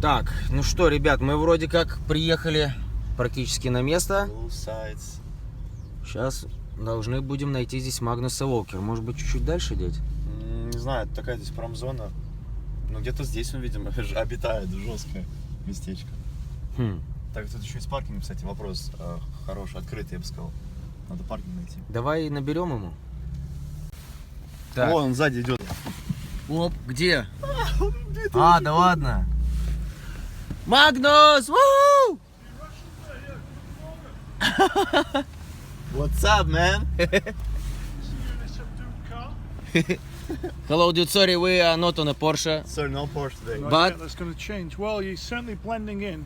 Так, ну что, ребят, мы вроде как приехали практически на место. Сейчас должны будем найти здесь Магнуса Уолкера. Может быть, чуть-чуть дальше, дядь? Не знаю, такая здесь промзона. Но где-то здесь он, видимо, обитает, жесткое местечко. Так, тут еще и с паркингом, кстати, вопрос хороший, открытый, я бы сказал. Надо паркинг найти. Давай наберем ему. Так. О, он сзади идет. Оп, где? А, да ладно. Магнус! What's up, man? Hello, dude. Sorry, we are not on a Porsche. Sorry, no Porsche today. But that's going to change. Well, you're certainly blending in,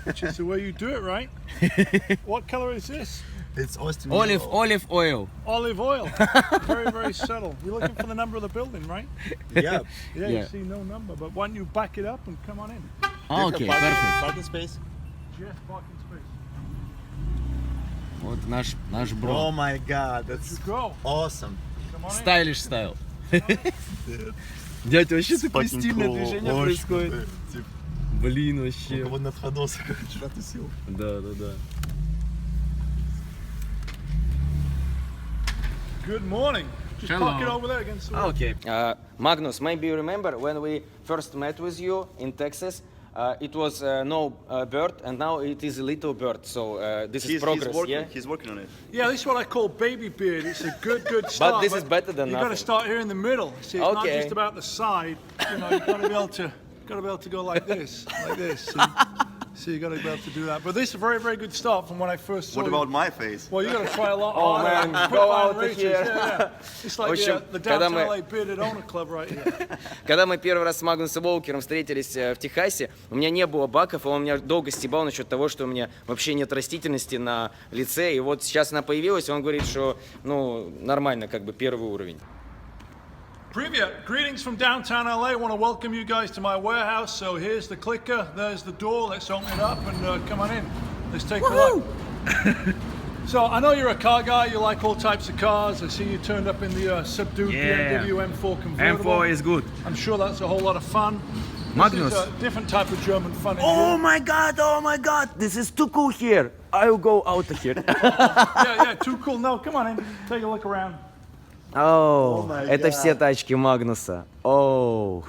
which is the way you do it, right? What color is this? It's Austin. olive oil. Olive oil. Very, very subtle. You're looking for the number of the building, right? Yeah. Yeah, you see no number, but why don't you back it up and come on in? Okay, perfect. Parking space. Yes, parking space. Вот наш Oh бро. my god, that's You go. awesome. Come on in. Stylish style. Дядь, вообще такое Fucking стильное cool. движение Очень происходит. круто. Типа, Блин, вообще. вот над ходосом вчера тусил. Да. Good morning. Just Hello. park it over there against the wall. Okay. Magnus, maybe you remember when we first met with you in Texas, it was no bird, and now it is a little bird. So this is progress, yeah? He's working on it. Yeah, this is what I call baby beard. It's a good start. But this is better than You've got to nothing. start here in the middle. See, it's not Okay. just about the side. You know, you've got to be able to go like this. So you got to be able to do that. But this is a very, very good start from when I first saw What you. about my face? Well, you got to try a lot Oh, harder. man, Quick go line out races. here. Yeah. It's like В общем, the когда downtown мы- LA Bearded Owner Club right here. Когда мы первый раз с Магнусом Уолкером встретились в Техасе, у меня не было баков, и он меня долго стебал насчет того, что у меня вообще нет растительности на лице. И вот сейчас она появилась, и он говорит, что ну нормально, как бы первый уровень. Привет! Greetings from downtown LA. I want to welcome you guys to my warehouse. So here's the clicker, there's the door. Let's open it up and come on in. Let's take a look. So I know you're a car guy. You like all types of cars. I see you turned up in the subdued BMW M4 convertible. M4 is good. I'm sure that's a whole lot of fun. Magnus. This is a different type of German fun. in Oh here. my god, this is too cool here. I'll go out of here. Yeah, too cool. No, come on in. Take a look around. Oh, my это God. все тачки Магнуса. Oh.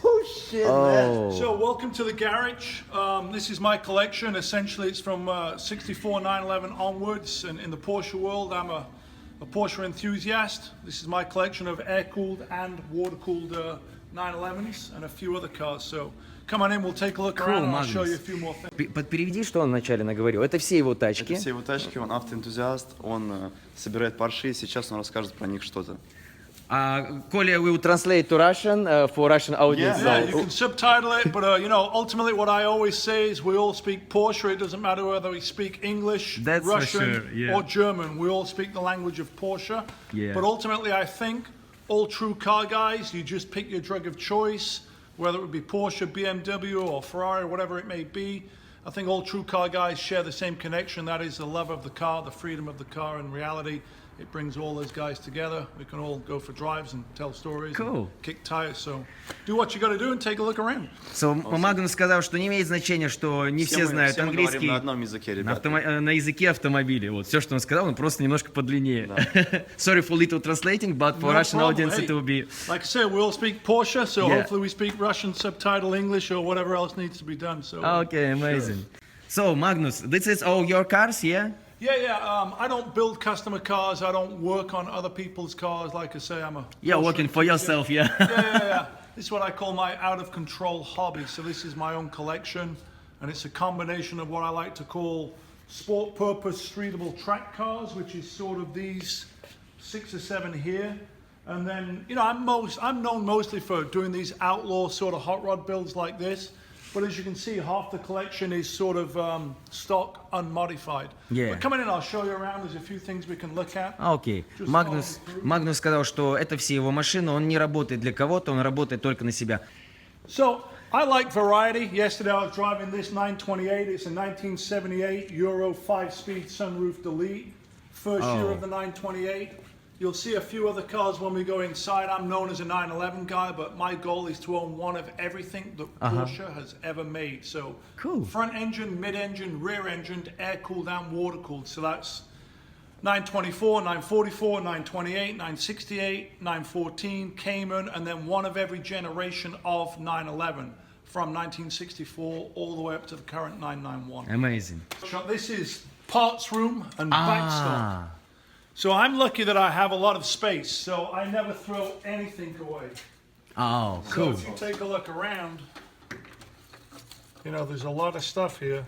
Oh shit, man. So welcome to the garage. This is my collection. Essentially, it's from 64 911 onwards. And in the Porsche world, I'm a Porsche enthusiast. This is my collection of air-cooled and water-cooled 911s and a few other cars. So come on in, we'll take a look around and I'll show you a few more things. Переведи, что он вначале наговорил. Это все его тачки. Это все его тачки, он автоэнтузиаст, он собирает Порше, и сейчас он расскажет про них что-то. Коля will translate to Russian for Russian audience. Yeah, you can subtitle it, but you know, ultimately what I always say is we all speak Porsche. It doesn't matter whether we speak English, That's for Russian, sure, yeah. or German. We all speak the language of Porsche. Yeah. But ultimately, I think all true car guys, you just pick your drug of choice, whether it would be Porsche, BMW, or Ferrari, whatever it may be. I think all true car guys share the same connection. That is the love of the car, the freedom of the car. In reality, it brings all those guys together. We can all go for drives and tell stories, Cool. and kick tires. So do what you got to do and take a look around. So, Магнус сказал, что не имеет значения, что не все знают мы английский говорим на одном языке, ребята. на языке автомобиля. Вот все, что он сказал, он просто немножко подлиннее. Sorry for little translating, but for No Russian problem. audience Hey, it will be... Like I said, we all speak Porsche, so Yeah. hopefully we speak Russian, subtitle English, or whatever else needs to be done. So Okay, amazing. So, Magnus, this is all your cars, yeah? yeah. I don't build customer cars. I don't work on other people's cars. Like I say, I'm a Yeah, Porsche working for enthusiast. yourself, yeah. Yeah. This is what I call my out-of-control hobby. So this is my own collection, and it's a combination of what I like to call sport-purpose streetable track cars, which is sort of these 6 or 7 here. And then, you know, I'm known mostly for doing these outlaw sort of hot rod builds like this. But as you can see, half the collection is sort of stock, unmodified. Yeah. But come in, I'll show you around. There's a few things we can look at. Окей. Магнус сказал, что это все его машины, он не работает для кого-то, он работает только на себя. So, I like variety. Yesterday I was driving this 928. It's a 1978 Euro 5-speed sunroof Delete. First year of the 928. You'll see a few other cars when we go inside. I'm known as a 911 guy, but my goal is to own one of everything that Porsche has ever made. So Cool. front engine, mid-engine, rear-engined, air-cooled and water-cooled. So that's 924, 944, 928, 968, 914, Cayman, and then one of every generation of 911 from 1964 all the way up to the current 991. Amazing. So this is parts room and backstop. So I'm lucky that I have a lot of space, so I never throw anything away. Oh, So cool. if you take a look around, you know, there's a lot of stuff here.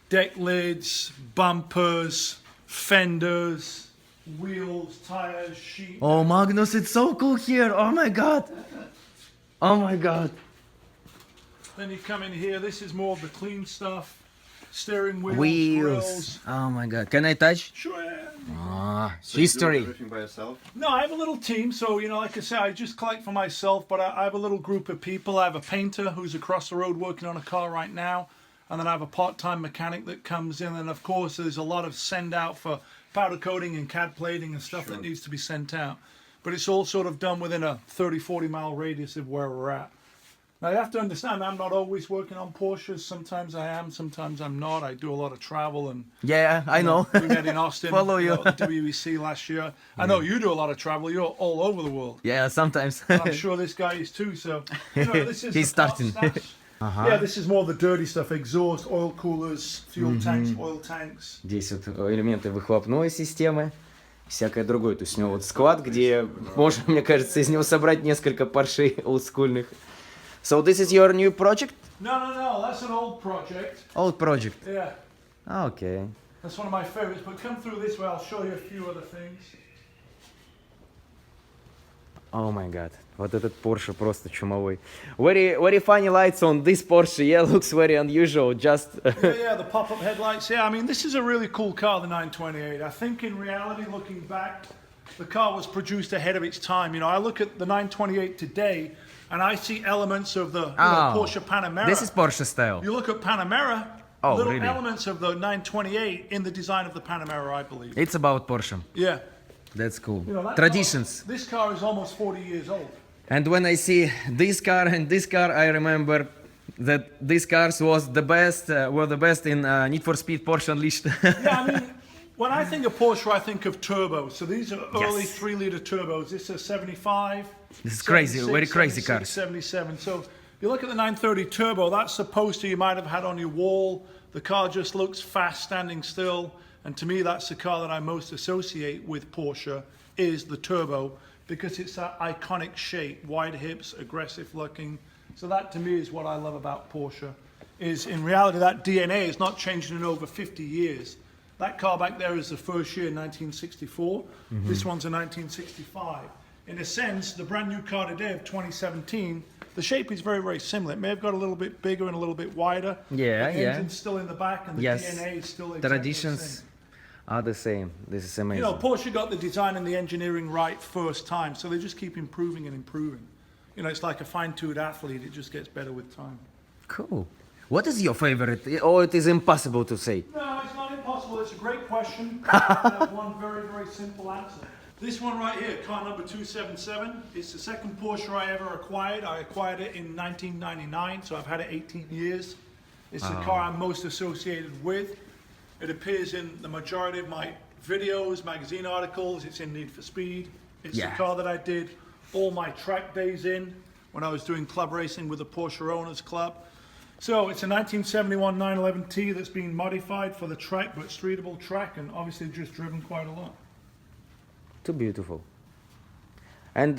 Deck lids, bumpers, fenders, wheels, tires, sheet. Oh, Magnus, it's so cool here. Oh my god. Oh my god. Then you come in here, this is more of the clean stuff. Steering wheels, Wheels. grills. Oh my god. Can I touch? Sure. Yeah. Ah, So you do history. everything by yourself? No, I have a little team, so you know, like I say, I just collect for myself, but I have a little group of people. I have a painter who's across the road working on a car right now, and then I have a part-time mechanic that comes in, and of course there's a lot of send out for powder coating and CAD plating and stuff that needs to be sent out. But it's all sort of done within a 30-40 mile radius of where we're at. Now you have to understand, I'm not always working on Porsches. Sometimes I am, sometimes I'm not. I do a lot of travel, and Yeah, I know. we met in Austin, Follow you. at the WEC last year. I know you do a lot of travel. You're all over the world. Yeah, sometimes. I'm sure this guy is too. So you know, this is He's the part starting. stash. Yeah, this is more the dirty stuff: exhaust, oil coolers, fuel tanks, oil tanks. Здесь вот элементы выхлопной системы, всякое другое. То есть у него вот склад, где можно, мне кажется, из него собрать несколько паршей олдскульных. So this is your new project? No, that's an old project. Old project. Yeah, Okay. that's one of my favorites. But come through this way, I'll show you a few other things. Oh my god. Вот этот Porsche просто чумовой. Very funny lights on this Porsche. Yeah, looks very unusual. Just Yeah, the pop-up headlights. Yeah, I mean, this is a really cool car, the 928. I think in reality, looking back, the car was produced ahead of its time. You know, I look at the 928 today, and I see elements of the Porsche Panamera. This is Porsche style. You look at Panamera, Oh, little really? elements of the 928 in the design of the Panamera, I believe. It's about Porsche. Yeah. That's cool. You know, that Traditions. car- this car is almost 40 years old. And when I see this car and this car, I remember that these cars was the best, were the best in Need for Speed Porsche Unleashed. Yeah, I mean, when I think of Porsche, I think of turbos. So these are early Yes. 3-liter turbos. This is 75. This is crazy, 76, very crazy 76, cars. 77. So you look at the 930 turbo, that's the poster you might have had on your wall. The car just looks fast standing still. And to me, that's the car that I most associate with Porsche, is the turbo, because it's that iconic shape, wide hips, aggressive looking. So that to me is what I love about Porsche, is in reality that DNA has not changed in over 50 years. That car back there is the first year, 1964. This one's a 1965. In a sense, the brand new car today of 2017, the shape is very, very similar. It may have got a little bit bigger and a little bit wider. Yeah, but the yeah. engine's still in the back, and the Yes. DNA is still exactly the Traditions same. are the same. This is You amazing. know, Porsche got the design and the engineering right first time, so they just keep improving and improving. You know, it's like a fine-tuned athlete; it just gets better with time. Cool. What is your favorite? Or it is impossible to say. No, it's not impossible. It's a great question. I have one very, very simple answer. This one right here, car number 277, it's the second Porsche I ever acquired. I acquired it in 1999, so I've had it 18 years. It's the car I'm most associated with. It appears in the majority of my videos, magazine articles. It's in Need for Speed. It's Yeah. the car that I did all my track days in when I was doing club racing with the Porsche Owners Club. So it's a 1971 911T that's been modified for the track, but streetable track, and obviously just driven quite a lot. too beautiful. And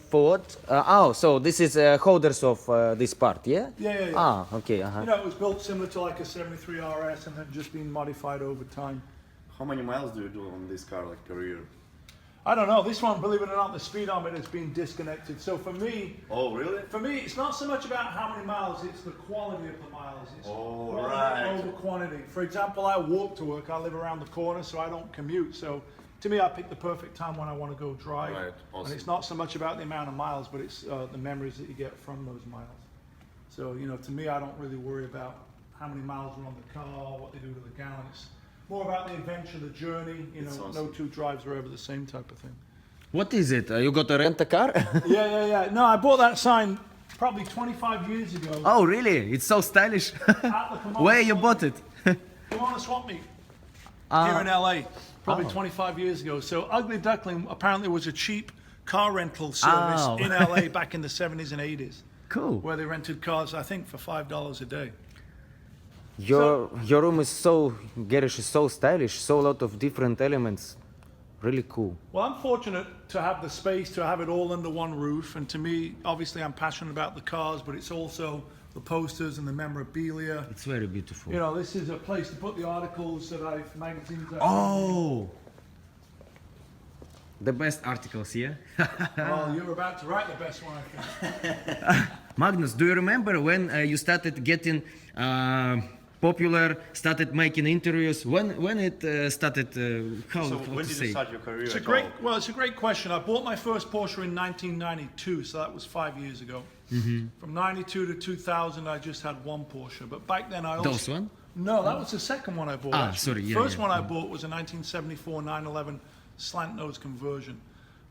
for what? So this is holders of this part, yeah? Yeah. Ah, okay. You know, it was built similar to like a 73 RS and then just been modified over time. How many miles do you do on this car, like per year? I don't know. This one, believe it or not, the speedometer has been disconnected. So for me, Oh, really? it's not so much about how many miles, it's the quality of the miles. It's Oh, quality right. over quantity. For example, I walk to work. I live around the corner, so I don't commute. So to me, I pick the perfect time when I want to go drive. Right, awesome. And it's not so much about the amount of miles, but it's the memories that you get from those miles. So, you know, to me, I don't really worry about how many miles are on the car, what they do to the gallons. more about the adventure, the journey. You know, It's awesome. no two drives are ever the same type of thing. What is it? You got to rent a car? Yeah. No, I bought that sign probably 25 years ago. Oh, really? It's so stylish. At the Pomona Where you Swap bought it? Pomona Swap Meet here in LA, probably 25 years ago. So Ugly Duckling apparently was a cheap car rental service Oh. in LA back in the 70s and 80s, Cool. where they rented cars, I think, for $5 a day. Your room is so, garage is so stylish, so a lot of different elements. Really cool. Well, I'm fortunate to have the space to have it all under one roof, and to me, obviously, I'm passionate about the cars, but it's also the posters and the memorabilia. It's very beautiful. You know, this is a place to put the articles that magazines that Oh! The best articles, yeah? Well, you're about to write the best one, I think. Magnus, do you remember when you started getting popular, started making interviews? When it started, how So to when did say? you start your career? It's a at great, all? well, it's a great question. I bought my first Porsche in 1992, so that was 5 years ago. From 92 to 2000, I just had one Porsche, but back then I also... Those one? No, that was the second one I bought. Ah, actually. sorry, yeah, First yeah. one I bought was a 1974 911 slant nose conversion.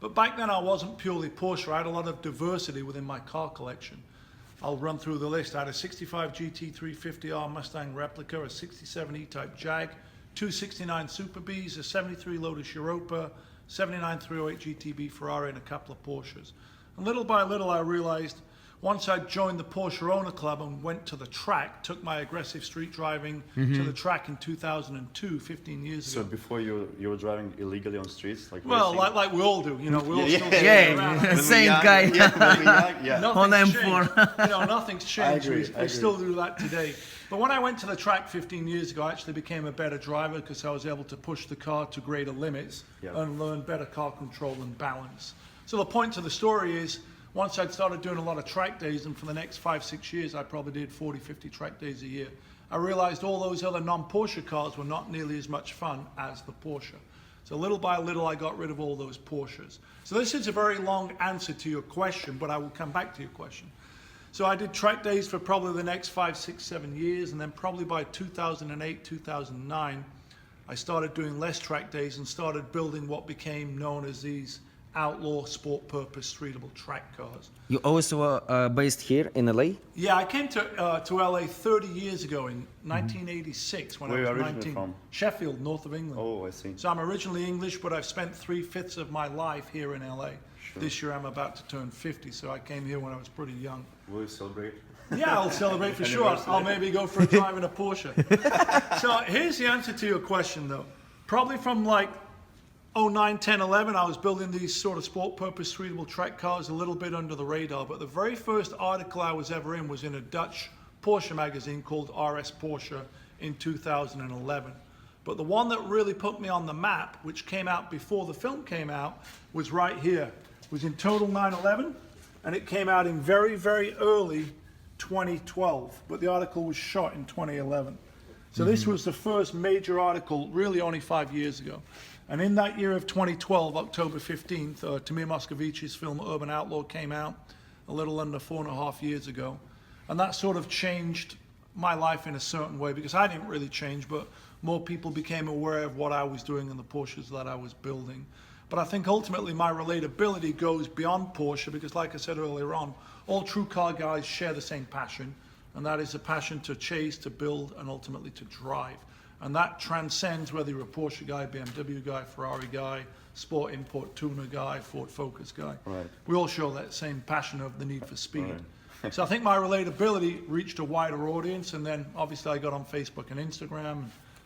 But back then I wasn't purely Porsche. I had a lot of diversity within my car collection. I'll run through the list. I had a 65 GT 350R Mustang replica, a 67 E-Type Jag, two 69 Super Bs, a 73 Lotus Europa, 79 308 GTB Ferrari, and a couple of Porsches. And little by little I realized once I joined the Porsche Owner Club and went to the track, took my aggressive street driving to the track in 2002, 15 years So ago. before you were driving illegally on streets, like Well, racing? like we all do, you know, we're all Yeah, still yeah, getting yeah. around. When we're Same young, guy. Yeah, when we're young, yeah. On Nothing's M4. changed. You know, nothing's changed. agree, We I agree. still do that today. But when I went to the track 15 years ago, I actually became a better driver because I was able to push the car to greater limits Yeah. and learn better car control and balance. So the point to the story is, once I'd started doing a lot of track days, and for the next 5-6 years, I probably did 40, 50 track days a year, I realized all those other non-Porsche cars were not nearly as much fun as the Porsche. So little by little, I got rid of all those Porsches. So this is a very long answer to your question, but I will come back to your question. So I did track days for probably the next 5, 6, 7 years, and then probably by 2008, 2009, I started doing less track days and started building what became known as these outlaw sport purpose streetable track cars. You also based here in LA? Yeah, I came to LA 30 years ago in 1986 when Where I are was you originally 19. from? Sheffield, north of England. Oh, I see. So I'm originally English, but I've spent 3/5 of my life here in LA. This year I'm about to turn 50, so I came here when I was pretty young. Will you celebrate? Yeah, I'll celebrate for sure. Anniversary. I'll maybe go for a drive in a Porsche. So here's the answer to your question, though. Probably from like 09, 10, 11, I was building these sort of sport purpose streetable track cars a little bit under the radar. But the very first article I was ever in was in a Dutch Porsche magazine called RS Porsche in 2011. But the one that really put me on the map, which came out before the film came out, was right here. It was in Total 911, and it came out in very, very early 2012. But the article was shot in 2011. So this was the first major article, really only 5 years ago. And in that year of 2012, October 15th, Tamir Moscovici's film Urban Outlaw came out a little under 4.5 years ago. And that sort of changed my life in a certain way, because I didn't really change, but more people became aware of what I was doing and the Porsches that I was building. But I think ultimately my relatability goes beyond Porsche, because like I said earlier on, all true car guys share the same passion, and that is a passion to chase, to build, and ultimately to drive. And that transcends whether you're a Porsche guy, BMW guy, Ferrari guy, sport import tuner guy, Ford Focus guy. Right. We all show that same passion of the need for speed. So I think my relatability reached a wider audience, and then obviously I got on Facebook and Instagram.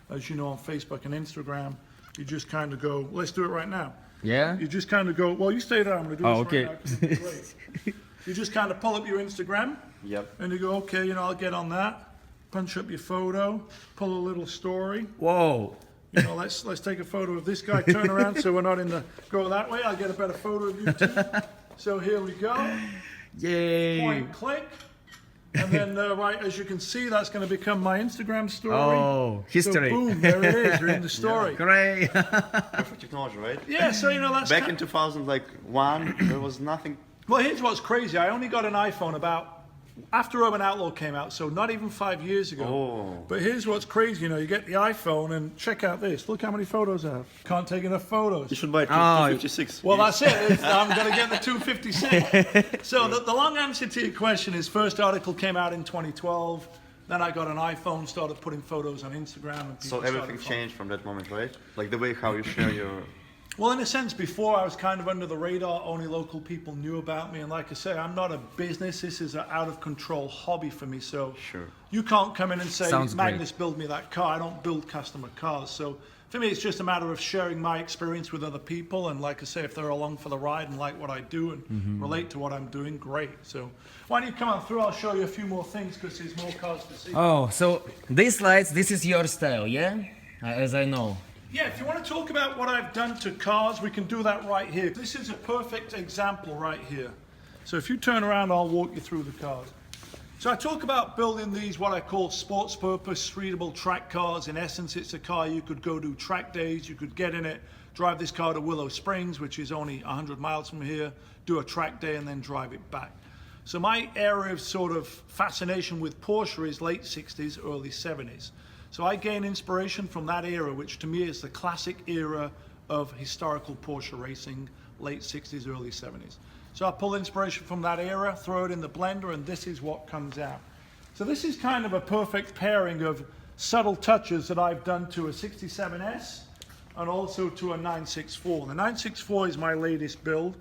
As you know, on Facebook and Instagram, you just kind of go, let's do it right now. Yeah? You just kind of go, well, you stay there, I'm going to do Oh, this okay. right now 'cause it's great. You just kind of pull up your Instagram, Yep. and you go, okay, you know, I'll get on that. Punch up your photo, pull a little story. Whoa! You know, let's take a photo of this guy, turn around so we're not in the, go that way, I'll get a better photo of you too. So here we go, Yay! point, click. And then right, as you can see, that's going to become my Instagram story. Oh, history. So boom, there it is, you're in the story. Great! Perfect technology, right? Yeah, so you know, that's Back ki- in 2001, there was nothing. Well, here's what's crazy. I only got an iPhone about after Urban Outlaw came out, so not even 5 years ago. Oh. But here's what's crazy, you know, you get the iPhone and check out this. Look how many photos I have. Can't take enough photos. You should buy Oh, 256. Well, that's it. I'm going to get the 256. So the long answer to your question is, first article came out in 2012. Then I got an iPhone, started putting photos on Instagram. And So people everything started changed from that moment, right? Like the way how you share your... Well, in a sense, before I was kind of under the radar, only local people knew about me. And like I say, I'm not a business. This is an out-of-control hobby for me. So Sure. you can't come in and say, Sounds great. Magnus, build me that car. I don't build customer cars. So for me, it's just a matter of sharing my experience with other people. And like I say, if they're along for the ride and like what I do and relate to what I'm doing, great. So why don't you come on through? I'll show you a few more things because there's more cars to see. Oh, so these lights, this is your style, yeah? As I know. Yeah, if you want to talk about what I've done to cars, we can do that right here. This is a perfect example right here. So if you turn around, I'll walk you through the cars. So I talk about building these, what I call sports purpose, readable track cars. In essence, it's a car you could go do track days, you could get in it, drive this car to Willow Springs, which is only 100 miles from here, do a track day and then drive it back. So my area of sort of fascination with Porsche is late 60s, early 70s. So I gain inspiration from that era, which to me is the classic era of historical Porsche racing, late 60s, early 70s. So I pull inspiration from that era, throw it in the blender, and this is what comes out. So this is kind of a perfect pairing of subtle touches that I've done to a 67S and also to a 964. The 964 is my latest build.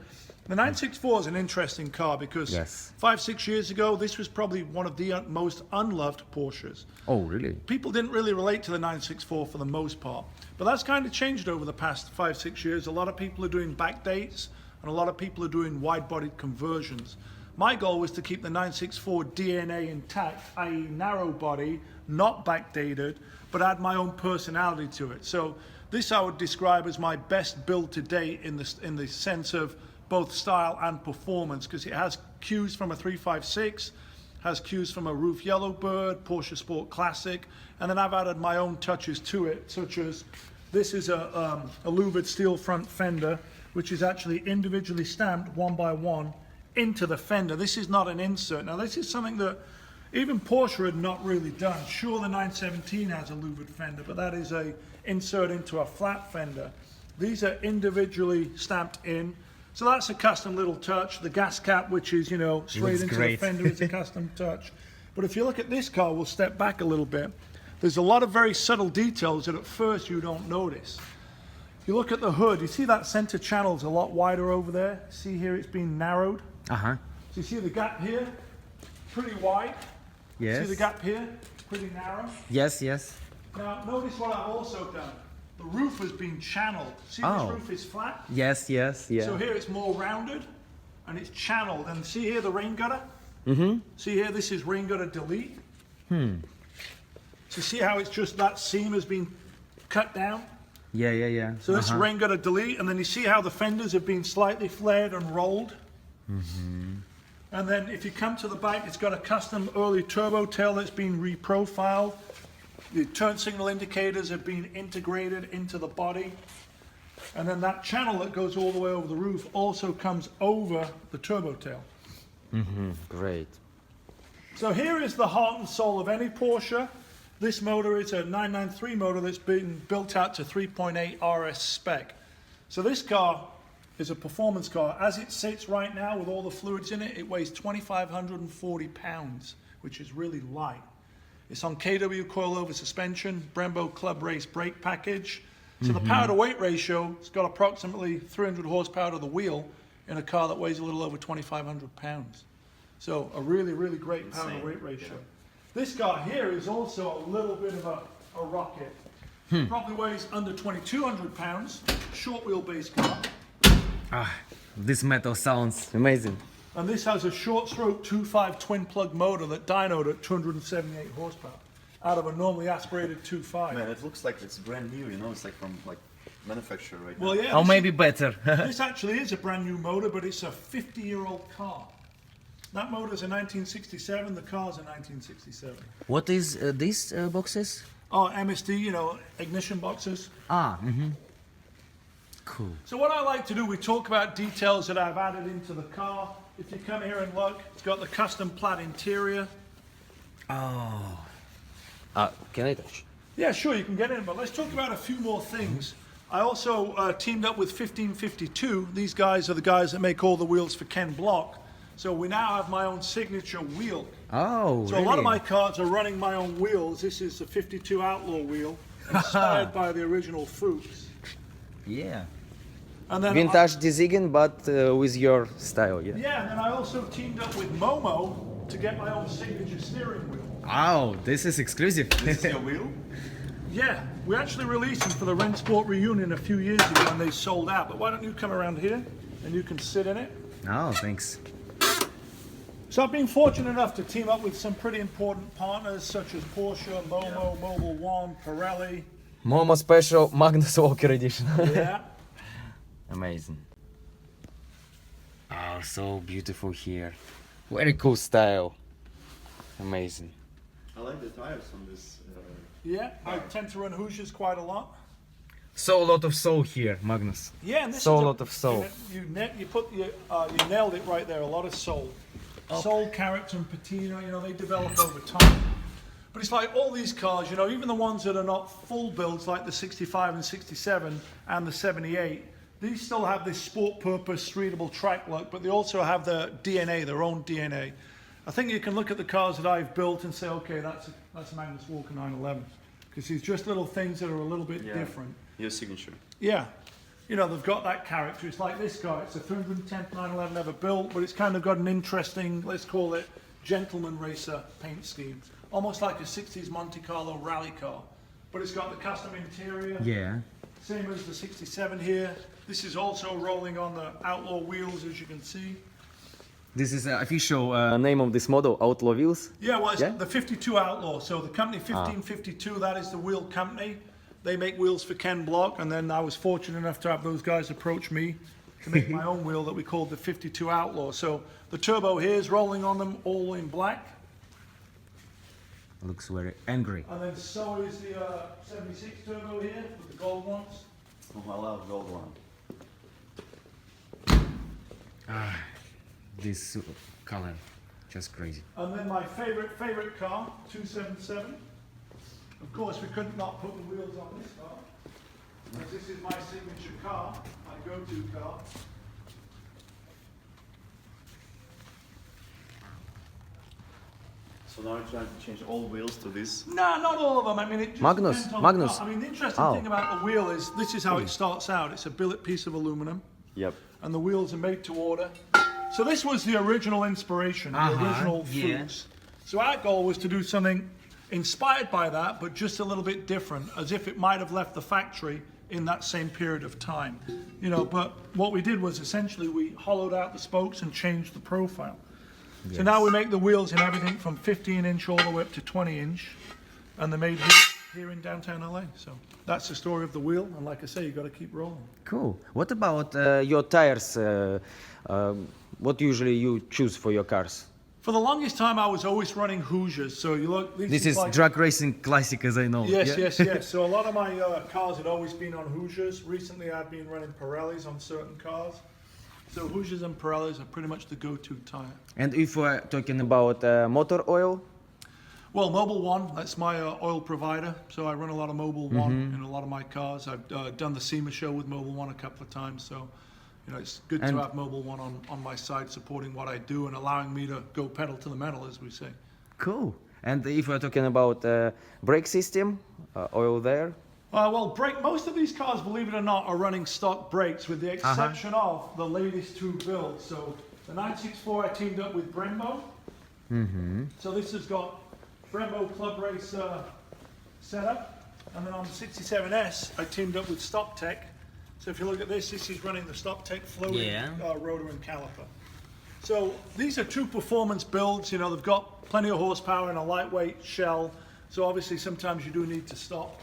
The 964 is an interesting car because 5-6 years ago, this was probably one of the most unloved Porsches. Oh, really? People didn't really relate to the 964 for the most part, but that's kind of changed over the past 5-6 years. A lot of people are doing backdates and a lot of people are doing wide-bodied conversions. My goal was to keep the 964 DNA intact, i.e. narrow body, not backdated, but add my own personality to it. So this I would describe as my best build to date in the sense of both style and performance, because it has cues from a 356, has cues from a Roof Yellowbird, Porsche Sport Classic, and then I've added my own touches to it, such as this is a louvered steel front fender, which is actually individually stamped one by one into the fender. This is not an insert. Now this is something that even Porsche had not really done. Sure, the 917 has a louvered fender, but that is a insert into a flat fender. These are individually stamped in. So that's a custom little touch. The gas cap, which is, you know, straight into the fender, is a custom touch. But if you look at this car, we'll step back a little bit. There's a lot of very subtle details that at first you don't notice. If you look at the hood, you see that center channel's a lot wider over there. See here, it's been narrowed. Uh-huh. So you see the gap here, pretty wide. Yes. See the gap here, pretty narrow. Yes, yes. Now, notice what I've also done. The roof has been channeled. See Oh. this roof is flat? Yes, yes, yeah. So here it's more rounded and it's channeled. And see here the rain gutter? See here, this is rain gutter delete. So see how it's just that seam has been cut down? Yeah, yeah, yeah. So this rain gutter delete, and then you see how the fenders have been slightly flared and rolled. And then if you come to the back, it's got a custom early turbo tail that's been reprofiled. The turn signal indicators have been integrated into the body. And then that channel that goes all the way over the roof also comes over the turbo tail. Great. So here is the heart and soul of any Porsche. This motor is a 993 motor that's been built out to 3.8 RS spec. So this car is a performance car. As it sits right now with all the fluids in it, it weighs 2,540 pounds, which is really light. It's on KW coilover suspension, Brembo Club Race brake package. So the power to weight ratio, it's got approximately 300 horsepower to the wheel in a car that weighs a little over 2,500 pounds. So a really, really great power to weight ratio. This car here is also a little bit of a rocket. Probably weighs under 2,200 pounds, short wheelbase car. This metal sounds Amazing. And this has a short stroke 2.5 twin plug motor that dynoed at 278 horsepower out of a normally aspirated 2.5. Man, it looks like it's brand new, you know, it's like from like manufacturer right now. Well, yeah. or this maybe better. This actually is a brand new motor, but it's a 50-year-old car. That motor's a 1967, the car's a 1967. What is these boxes? Oh, MSD, you know, ignition boxes. Cool. So what I like to do, we talk about details that I've added into the car. if you come here and look, it's got the custom plaid interior. Oh. Can I touch? Yeah, sure, you can get in, but let's talk about a few more things. I also teamed up with 1552. These guys are the guys that make all the wheels for Ken Block. So we now have my own signature wheel. Oh, So a lot of my cars are running my own wheels. This is the 52 Outlaw wheel, inspired by the original Fuchs. Yeah. And then Vintage design, but with your style, yeah? yeah, and then I also teamed up with Momo to get my own signature steering wheel. Oh, this is exclusive. This is your wheel? Yeah, we actually released them for the Rennsport reunion a few years ago and they sold out. But why don't you come around here and you can sit in it? Oh, thanks. So I've been fortunate enough to team up with some pretty important partners such as Porsche, Momo, Mobil One, Pirelli. Momo Special Magnus Walker Edition. Yeah. Amazing. Oh, so beautiful here. Very cool style. Amazing. I like the tires on this. Yeah, I tend to run Hoosiers quite a lot. So a lot of soul here, Magnus. Yeah, and this So is a lot of soul. You nailed it right there. A lot of soul, soul, character, and patina. You know, they develop over time. But it's like all these cars. You know, even the ones that are not full builds, like the 65 and 67 and the 78. These still have this sport purpose, streetable track look, but they also have the DNA, their own DNA. I think you can look at the cars that I've built and say, okay, that's a Magnus Walker 911. Because it's just little things that are a little bit different. Your signature. Yeah. You know, they've got that character. It's like this car. It's a 310th 911 ever built, but it's kind of got an interesting, let's call it, gentleman racer paint scheme. Almost like a 60s Monte Carlo rally car. But it's got the custom interior. Yeah. Same as the 67 here. This is also rolling on the Outlaw wheels, as you can see. This is official. Name of this model, Outlaw Wheels. Yeah, well, it's Yeah? the 52 Outlaw. So the company 1552, that is the wheel company. They make wheels for Ken Block, and then I was fortunate enough to have those guys approach me to make my own wheel that we called the 52 Outlaw. So the turbo here is rolling on them, all in black. Looks very angry. And then so is the 76 turbo here with the gold ones. Oh, I love gold one. This color, just crazy. And then my favorite car, 277. Of course, we couldn't not put the wheels on this car, because this is my signature car, my go-to car. So now you're trying to change all wheels to this. No, not all of them. I mean, it just Magnus, depends on Magnus. the car. I mean, the interesting Oh. thing about the wheel is this is how it starts out. It's a billet piece of aluminum, Yep. and the wheels are made to order. So this was the original inspiration, the original Fuchs. So our goal was to do something inspired by that, but just a little bit different, as if it might have left the factory in that same period of time. You know, but what we did was essentially we hollowed out the spokes and changed the profile. So now we make the wheels in everything from 15-inch all the way up to 20-inch, and they're made here in downtown LA. So that's the story of the wheel, and like I say, you got to keep rolling. Cool. What about your tires? What usually you choose for your cars? For the longest time, I was always running Hoosiers. So you look. This is like, drag racing classic, as I know. Yes, Yeah? yes. So a lot of my cars had always been on Hoosiers. Recently, I've been running Pirellis on certain cars. So Hoosiers and Pirellis are pretty much the go-to tire. And if we're talking about motor oil, Well, Mobil One, that's my oil provider. So I run a lot of Mobil One in a lot of my cars. I've done the SEMA show with Mobil One a couple of times. So, you know, it's good to And- have Mobil One on my side supporting what I do and allowing me to go pedal to the metal, as we say. cool. And if we're talking about brake system, oil there. Well, most of these cars, believe it or not, are running stock brakes with the exception of the latest two builds. So the 964 I teamed up with Brembo. So this has got Brembo Club Race setup. And then on the 67S, I teamed up with StopTech. So if you look at this, this is running the StopTech floating rotor and caliper. So these are two performance builds. You know, they've got plenty of horsepower and a lightweight shell. So obviously sometimes you do need to stop.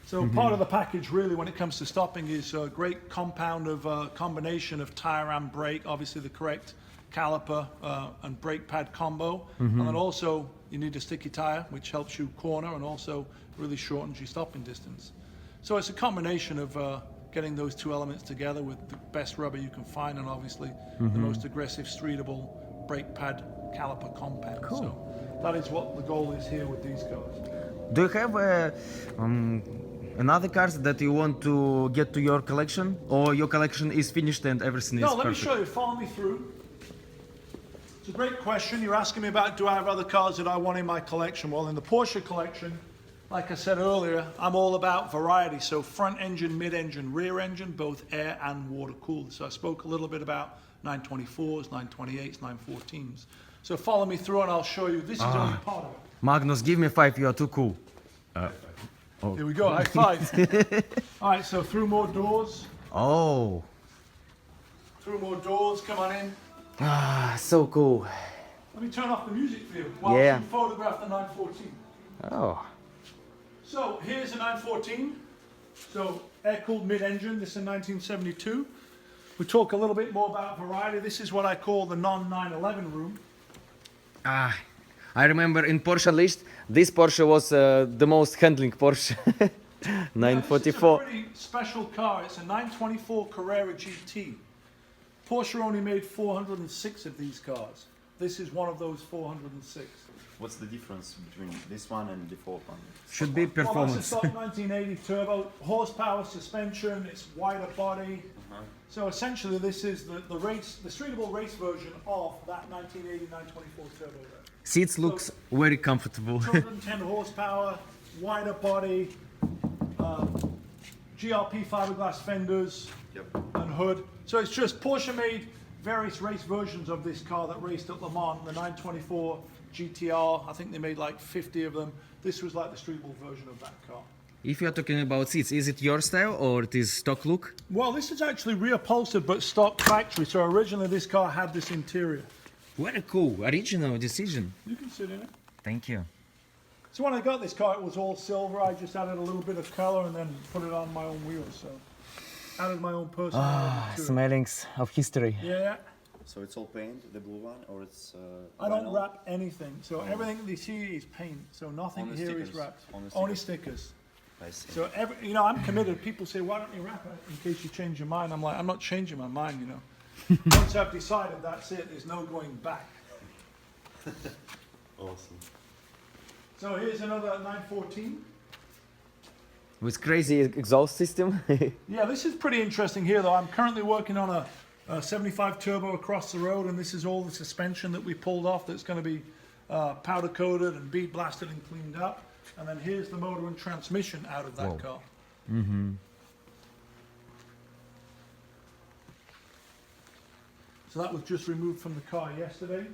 So part of the package really when it comes to stopping is a great compound of combination of tire and brake, obviously the correct caliper and brake pad combo. And then also you need a sticky tire, which helps you corner and also really shortens your stopping distance. So it's a combination of getting those two elements together with the best rubber you can find, and obviously the most aggressive streetable brake pad caliper compound. Cool. So that is what the goal is here with these cars. Do you have another cars that you want to get to your collection, or your collection is finished and everything is No, let me perfect? show you. Follow me through. It's a great question. You're asking me about, do I have other cars that I want in my collection? Well, in the Porsche collection, like I said earlier, I'm all about variety. So front engine, mid-engine, rear engine, both air and water cooled. So I spoke a little bit about 924s, 928s, 914s. So follow me through and I'll show you. This is only part of it. Magnus, give me 5, you are too cool. Here we go, high five. All right, so through more doors. Oh, Through more doors, come on in. so cool. Let me turn off the music for you while Yeah. you photograph the 914. Oh, So here's a 914. So air-cooled mid-engine, this is 1972. We talk a little bit more about variety. This is what I call the non-911 room. I remember in Porsche list, this Porsche was the most handling Porsche. Now, this is a 944. pretty special car. It's a 924 Carrera GT. Porsche only made 406 of these cars. This is one of those 406. What's the difference between this one and the default one? Should be Well, that's a performance. stock 1980 turbo, horsepower, suspension, it's wider body. So essentially this is the streetable race version of that 1980 924 turbo there. Seats looks very comfortable. 210 horsepower, wider body, GRP fiberglass fenders and hood. So it's just Porsche made various race versions of this car that raced at Le Mans, the 924 GTR. I think they made like 50 of them. This was like the streetable version of that car. If you're talking about seats, is it your style or it is stock look? Well, this is actually reupholstered but stock factory. So originally this car had this interior. Very cool, original decision. You can sit in it. Thank you. So when I got this car, it was all silver. I just added a little bit of color and then put it on my own wheels. So added my own personality to it. Smellings of history. Yeah, So it's all paint, the blue one, or it's I don't vinyl? wrap anything. So everything that you see is paint. So nothing Only here is stickers. wrapped. Only stickers. I see. So I'm committed. People say, why don't you wrap it in case you change your mind? I'm like, I'm not changing my mind, you know. Once I've decided, that's it. There's no going back. Awesome. So here's another 914. With crazy exhaust system. Yeah, this is pretty interesting here, though. I'm currently working on a 75 turbo across the road, and this is all the suspension that we pulled off that's going to be powder coated and bead blasted and cleaned up. And then here's the motor and transmission out of that Whoa. car. So that was just removed from the car yesterday.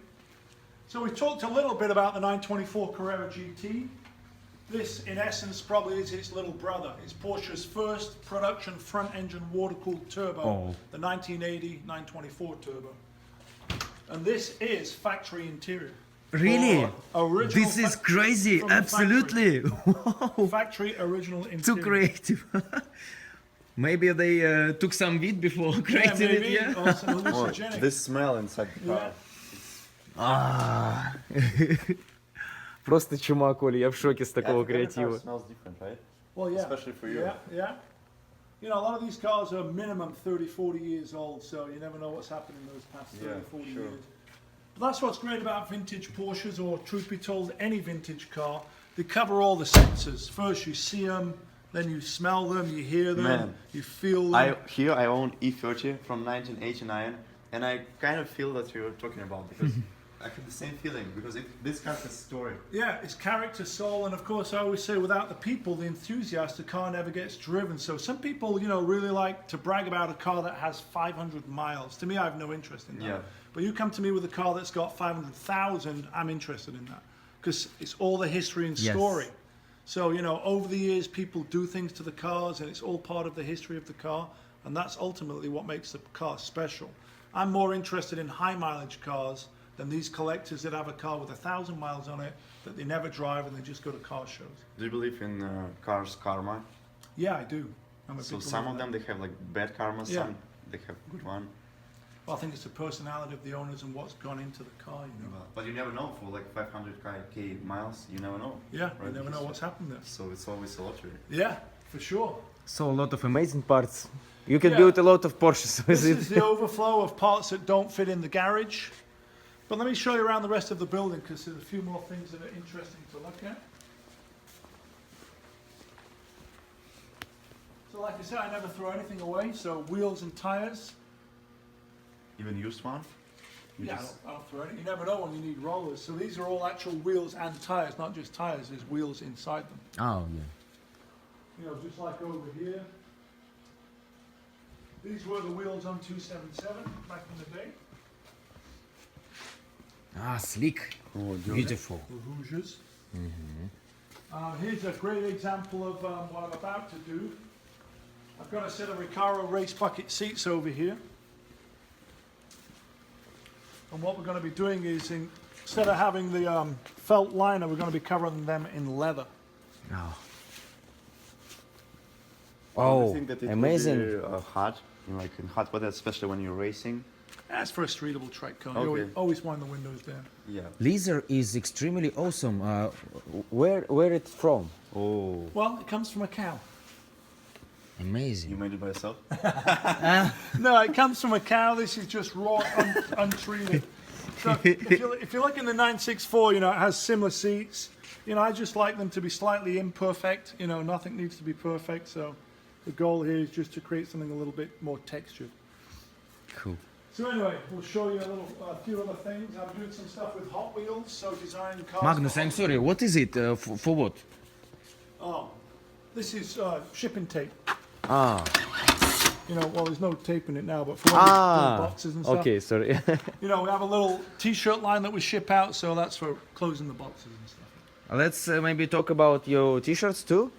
So we talked a little bit about the 924 Carrera GT. This, in essence, probably is its little brother. It's Porsche's first production front-engine water-cooled turbo, the 1980 924 turbo. And this is factory interior. Really? Original This is fac- crazy, from the factory. Wow, Factory original interior. too creative. Maybe they took some weed before Yeah, creating maybe. it, yeah? Or some Oh, hallucinogenic. this smell inside the car. Yeah. Просто чума, Коля, я в шоке с такого Every car креатива. smells different, right? Well, yeah. Especially for you. Yeah, yeah. You know, a lot of these cars are minimum 30, 40 years old, so you never know what's happened in those past 30, Yeah, 40 sure. years. But that's what's great about vintage Porsches, or truth be told, any vintage car. They cover all the senses. First you see them, then you smell them, you hear them, Man. you feel them. I own E30 from 1989, and I kind of feel that you're talking about, because I have the same feeling, because this car has a story. Yeah, it's character, soul, and of course I always say without the people, the enthusiast, the car never gets driven. So some people, you know, really like to brag about a car that has 500 miles. To me, I have no interest in that. Yeah. But you come to me with a car that's got 500,000, I'm interested in that. Because it's all the history and Yes. story. So, you know, over the years, people do things to the cars, and it's all part of the history of the car, and that's ultimately what makes the car special. I'm more interested in high mileage cars than these collectors that have a car with 1,000 miles on it that they never drive and they just go to car shows. Do you believe in cars karma? Yeah, I do. I'm a So big some believer of them, in they have like bad karma, Yeah. some they have good one. that. Well, I think it's the personality of the owners and what's gone into the car, you know. But you never know, for like 500k miles, you never know. Yeah, you Right, never know because- what's happened there. So it's always a lottery. Yeah, for sure. So a lot of amazing parts. You can Yeah. build a lot of Porsches with This it. is the overflow of parts that don't fit in the garage. But let me show you around the rest of the building because there's a few more things that are interesting to look at. So like I said, I never throw anything away. So wheels and tires. Even used one? You Yeah, just- I don't throw anything. You never know when you need rollers. So these are all actual wheels and tires, not just tires. There's wheels inside them. Oh, yeah. You know, just like over here. These were the wheels on 277 back in the day. Ah, slick. Oh, Beautiful. The Rouges. Here's a great example of what I'm about to do. I've got a set of Recaro race bucket seats over here. And what we're going to be doing is, instead of having the felt liner, we're going to be covering them in leather. Oh. Do Oh, you think that it amazing. Will be, hot, like in hot weather, especially when you're racing? That's for a streetable track car. Okay. You always wind the windows down. Yeah. Leather is extremely awesome. Where it from? Oh, Well, it comes from a cow. you Amazing. made it by yourself? No, it comes from a cow. This is just raw, untreated. So if you look in the 964, you know, it has similar seats. You know, I just like them to be slightly imperfect. You know, nothing needs to be perfect. So the goal here is just to create something a little bit more textured. Cool. So anyway, we'll show you a few other things. I'm doing some stuff with Hot Wheels, so designing cars. Magnus, for I'm Hot sorry. What is it? For what? Oh, this is shipping tape. Ah. You know, well, there's no tape in it now, but for when we build boxes and stuff. Okay, sorry. You know, we have a little T-shirt line that we ship out, so that's for closing the boxes and stuff. Let's maybe talk about your t-shirts too.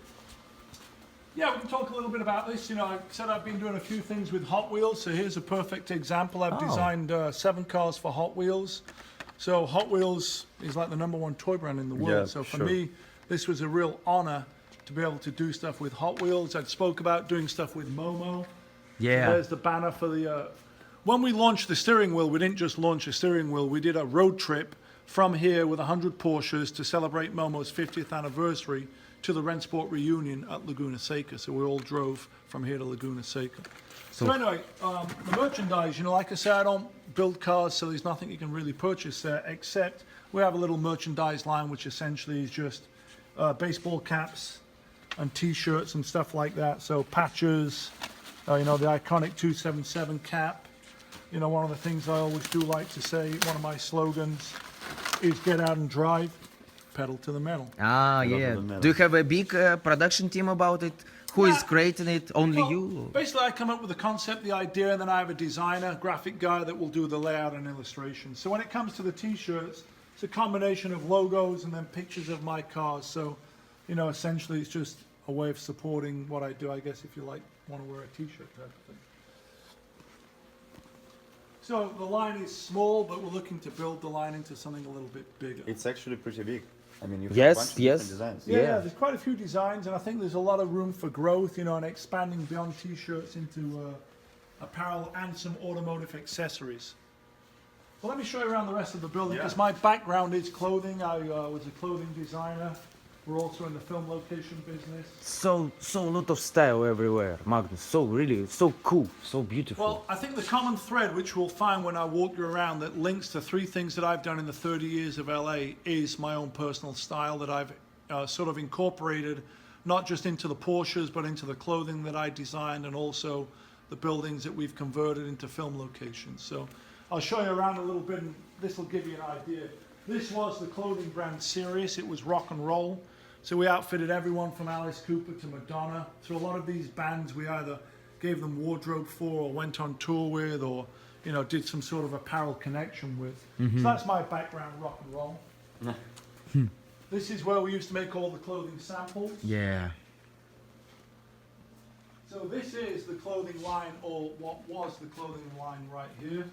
Yeah, we can talk a little bit about this. You know, I said I've been doing a few things with Hot Wheels, so here's a perfect example. I've designed 7 cars for Hot Wheels. So Hot Wheels is like the #1 toy brand in the world. Yeah, So for sure. me, this was a real honor to be able to do stuff with Hot Wheels. I'd spoke about doing stuff with Momo. Yeah. There's the banner for the... When we launched the steering wheel, we didn't just launch a steering wheel. We did a road trip from here with 100 Porsches to celebrate Momo's 50th anniversary to the Rennsport reunion at Laguna Seca. So we all drove from here to Laguna Seca. So anyway, the merchandise, you know, like I said, I don't build cars, so there's nothing you can really purchase there, except we have a little merchandise line, which essentially is just baseball caps and T-shirts and stuff like that. So patches, you know, the iconic 277 cap. You know, one of the things I always do like to say, one of my slogans is get out and drive, pedal to the metal. Ah, Pedal to yeah. the metal. Do you have a big production team about it? Who is Yeah. creating it? Only Well, you? basically, I come up with the concept, the idea, and then I have a designer, graphic guy that will do the layout and illustration. So when it comes to the T-shirts, it's a combination of logos and then pictures of my cars. So, you know, essentially, it's just a way of supporting what I do, I guess, if you like, want to wear a T-shirt type of thing. So the line is small, but we're looking to build the line into something a little bit bigger. It's actually pretty big. I mean, you have Yes, a bunch of yes. different designs. Yeah, Yeah. there's quite a few designs, and I think there's a lot of room for growth, you know, and expanding beyond T-shirts into apparel and some automotive accessories. Well, let me show you around the rest of the building, Yeah. because my background is clothing. I was a clothing designer. We're also in the film location business. So a lot of style everywhere, Magnus. So really, so cool, so beautiful. Well, I think the common thread, which we'll find when I walk you around, that links to 3 things that I've done in the 30 years of LA is my own personal style that I've sort of incorporated, not just into the Porsches, but into the clothing that I designed and also the buildings that we've converted into film locations. So I'll show you around a little bit, and this will give you an idea. This was the clothing brand Sirius. It was rock and roll. So we outfitted everyone from Alice Cooper to Madonna. So a lot of these bands we either gave them wardrobe for or went on tour with or, you know, did some sort of apparel connection with. So that's my background, rock and roll. This is where we used to make all the clothing samples. Yeah. So this is the clothing line, or what was the clothing line right here.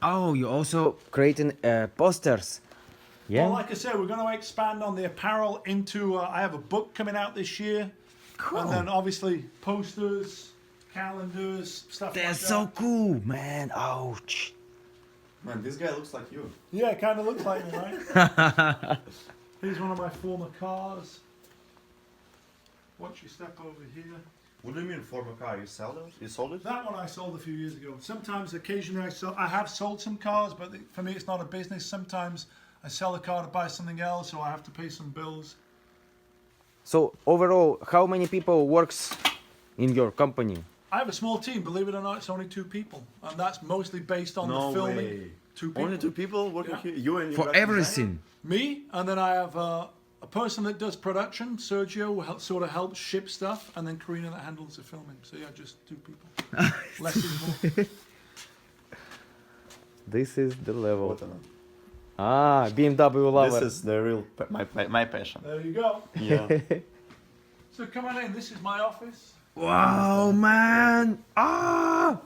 Oh, you also Creating posters. Yeah. Well, like I said, we're going to expand on the apparel into, I have a book coming out this year. cool. And then obviously posters, calendars, stuff They're like so that. cool, man. Ouch. Man, this guy looks like you. Yeah, it kind of looks like me, right? Here's one of my former cars. watch your step over here. What do you mean former car? You sell it? You sold it? That one I sold a few years ago. Sometimes, occasionally, I have sold some cars, but for me it's not a business. Sometimes I sell a car to buy something else, or I have to pay some bills. So overall, how many people works in your company? I have a small team, believe it or not, it's only 2 people. And that's mostly based on the filming. Way. 2 people. Only 2 people working Yeah. here? You and your For graphic everything. Me, and then I have a person that does production, Sergio, who sort of helps ship stuff, and then Karina that handles the filming. So yeah, just 2 people. Less is more. This is the level. Вот она. Ah, BMW lover. This is the real, my passion. There you go. Yeah. So come on in, this is my office. Wow, man! Ah!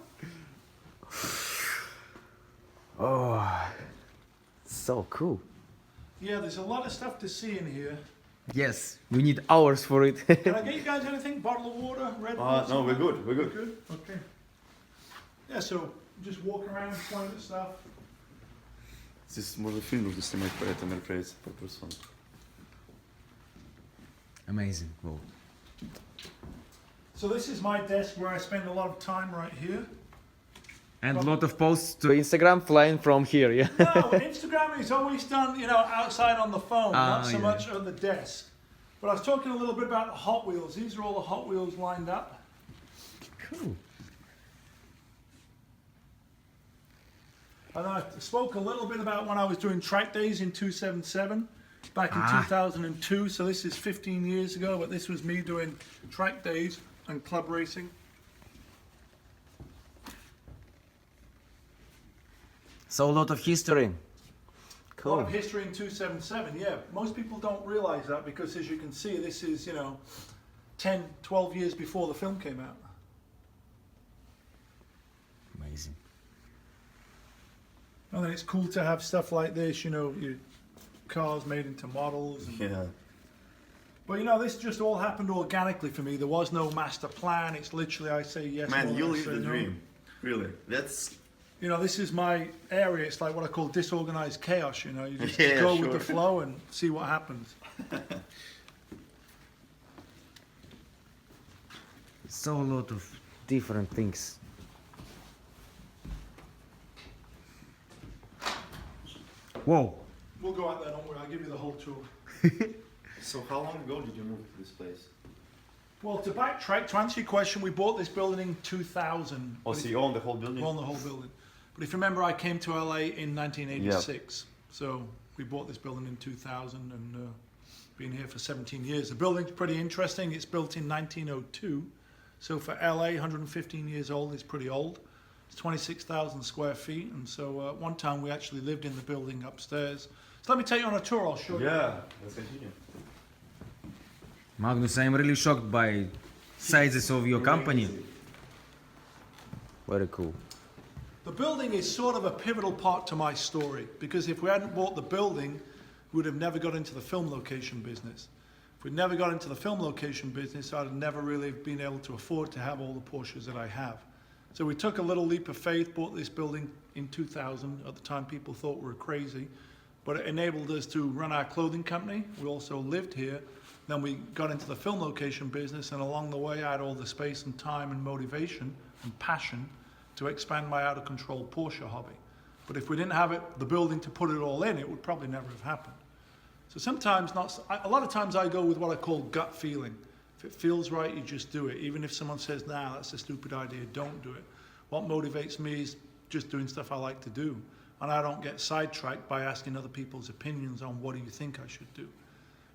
Oh, so cool. Yeah, there's a lot of stuff to see in here. Yes, we need hours for it. Can I get you guys anything? Bottle of water? Red Bull? No, we're good. We're good. Good? Okay. Yeah, so just walk around and point at stuff. Здесь можно фильм нужно снимать по этому мероприятию, по персону. Amazing. Wow. So this is my desk where I spend a lot of time right here. And a lot of posts To to Instagram flying from here, yeah. No, Instagram is always done, outside on the phone, not so yeah. much on the desk. But I was talking a little bit about the Hot Wheels. These are all the Hot Wheels lined up. Cool. And I spoke a little bit about when I was doing track days in 277 back in 2002. So this is 15 years ago, but this was me doing track days and club racing. So a lot of history. A lot of history in 277, yeah. Most people don't realize that because, as you can see, this is, 10, 12 years before the film came out. Amazing. And then it's cool to have stuff like this, your cars made into models. Yeah. But, this just all happened organically for me. There was no master plan. It's literally, I say yes. Man, no, you I live say the no. dream. Really. That's... This is my area. It's like what I call disorganized chaos, You just Yeah, go sure. with the flow and see what happens. So a lot of Different things. Whoa. We'll go out there, don't worry. I'll give you the whole tour. So how long ago did you move to this place? Well, to backtrack, to answer your question, we bought this building in 2000. Oh, so you own the whole building? We own the whole building. But if you remember, I came to LA in 1986. So we bought this building in 2000 and been here for 17 years. The building's pretty interesting. It's built in 1902. So for LA, 115 years old, it's pretty old. It's 26,000 square feet. And so one time we actually lived in the building upstairs. So let me take you on a tour, I'll show you. Yeah, let's continue. Magnus, I'm really shocked by sizes of your company. Very cool. The building is sort of a pivotal part to my story because if we hadn't bought the building, we would have never got into the film location business. If we'd never got into the film location business, I'd have never really been able to afford to have all the Porsches that I have. So we took a little leap of faith, bought this building in 2000. At the time, people thought we were crazy, but it enabled us to run our clothing company. We also lived here. Then we got into the film location business, and along the way, I had all the space and time and motivation and passion to expand my out-of-control Porsche hobby. But if we didn't have the building to put it all in, it would probably never have happened. So a lot of times I go with what I call gut feeling. If it feels right, you just do it. Even if someone says, nah, that's a stupid idea, don't do it. What motivates me is just doing stuff I like to do. And I don't get sidetracked by asking other people's opinions on what do you think I should do.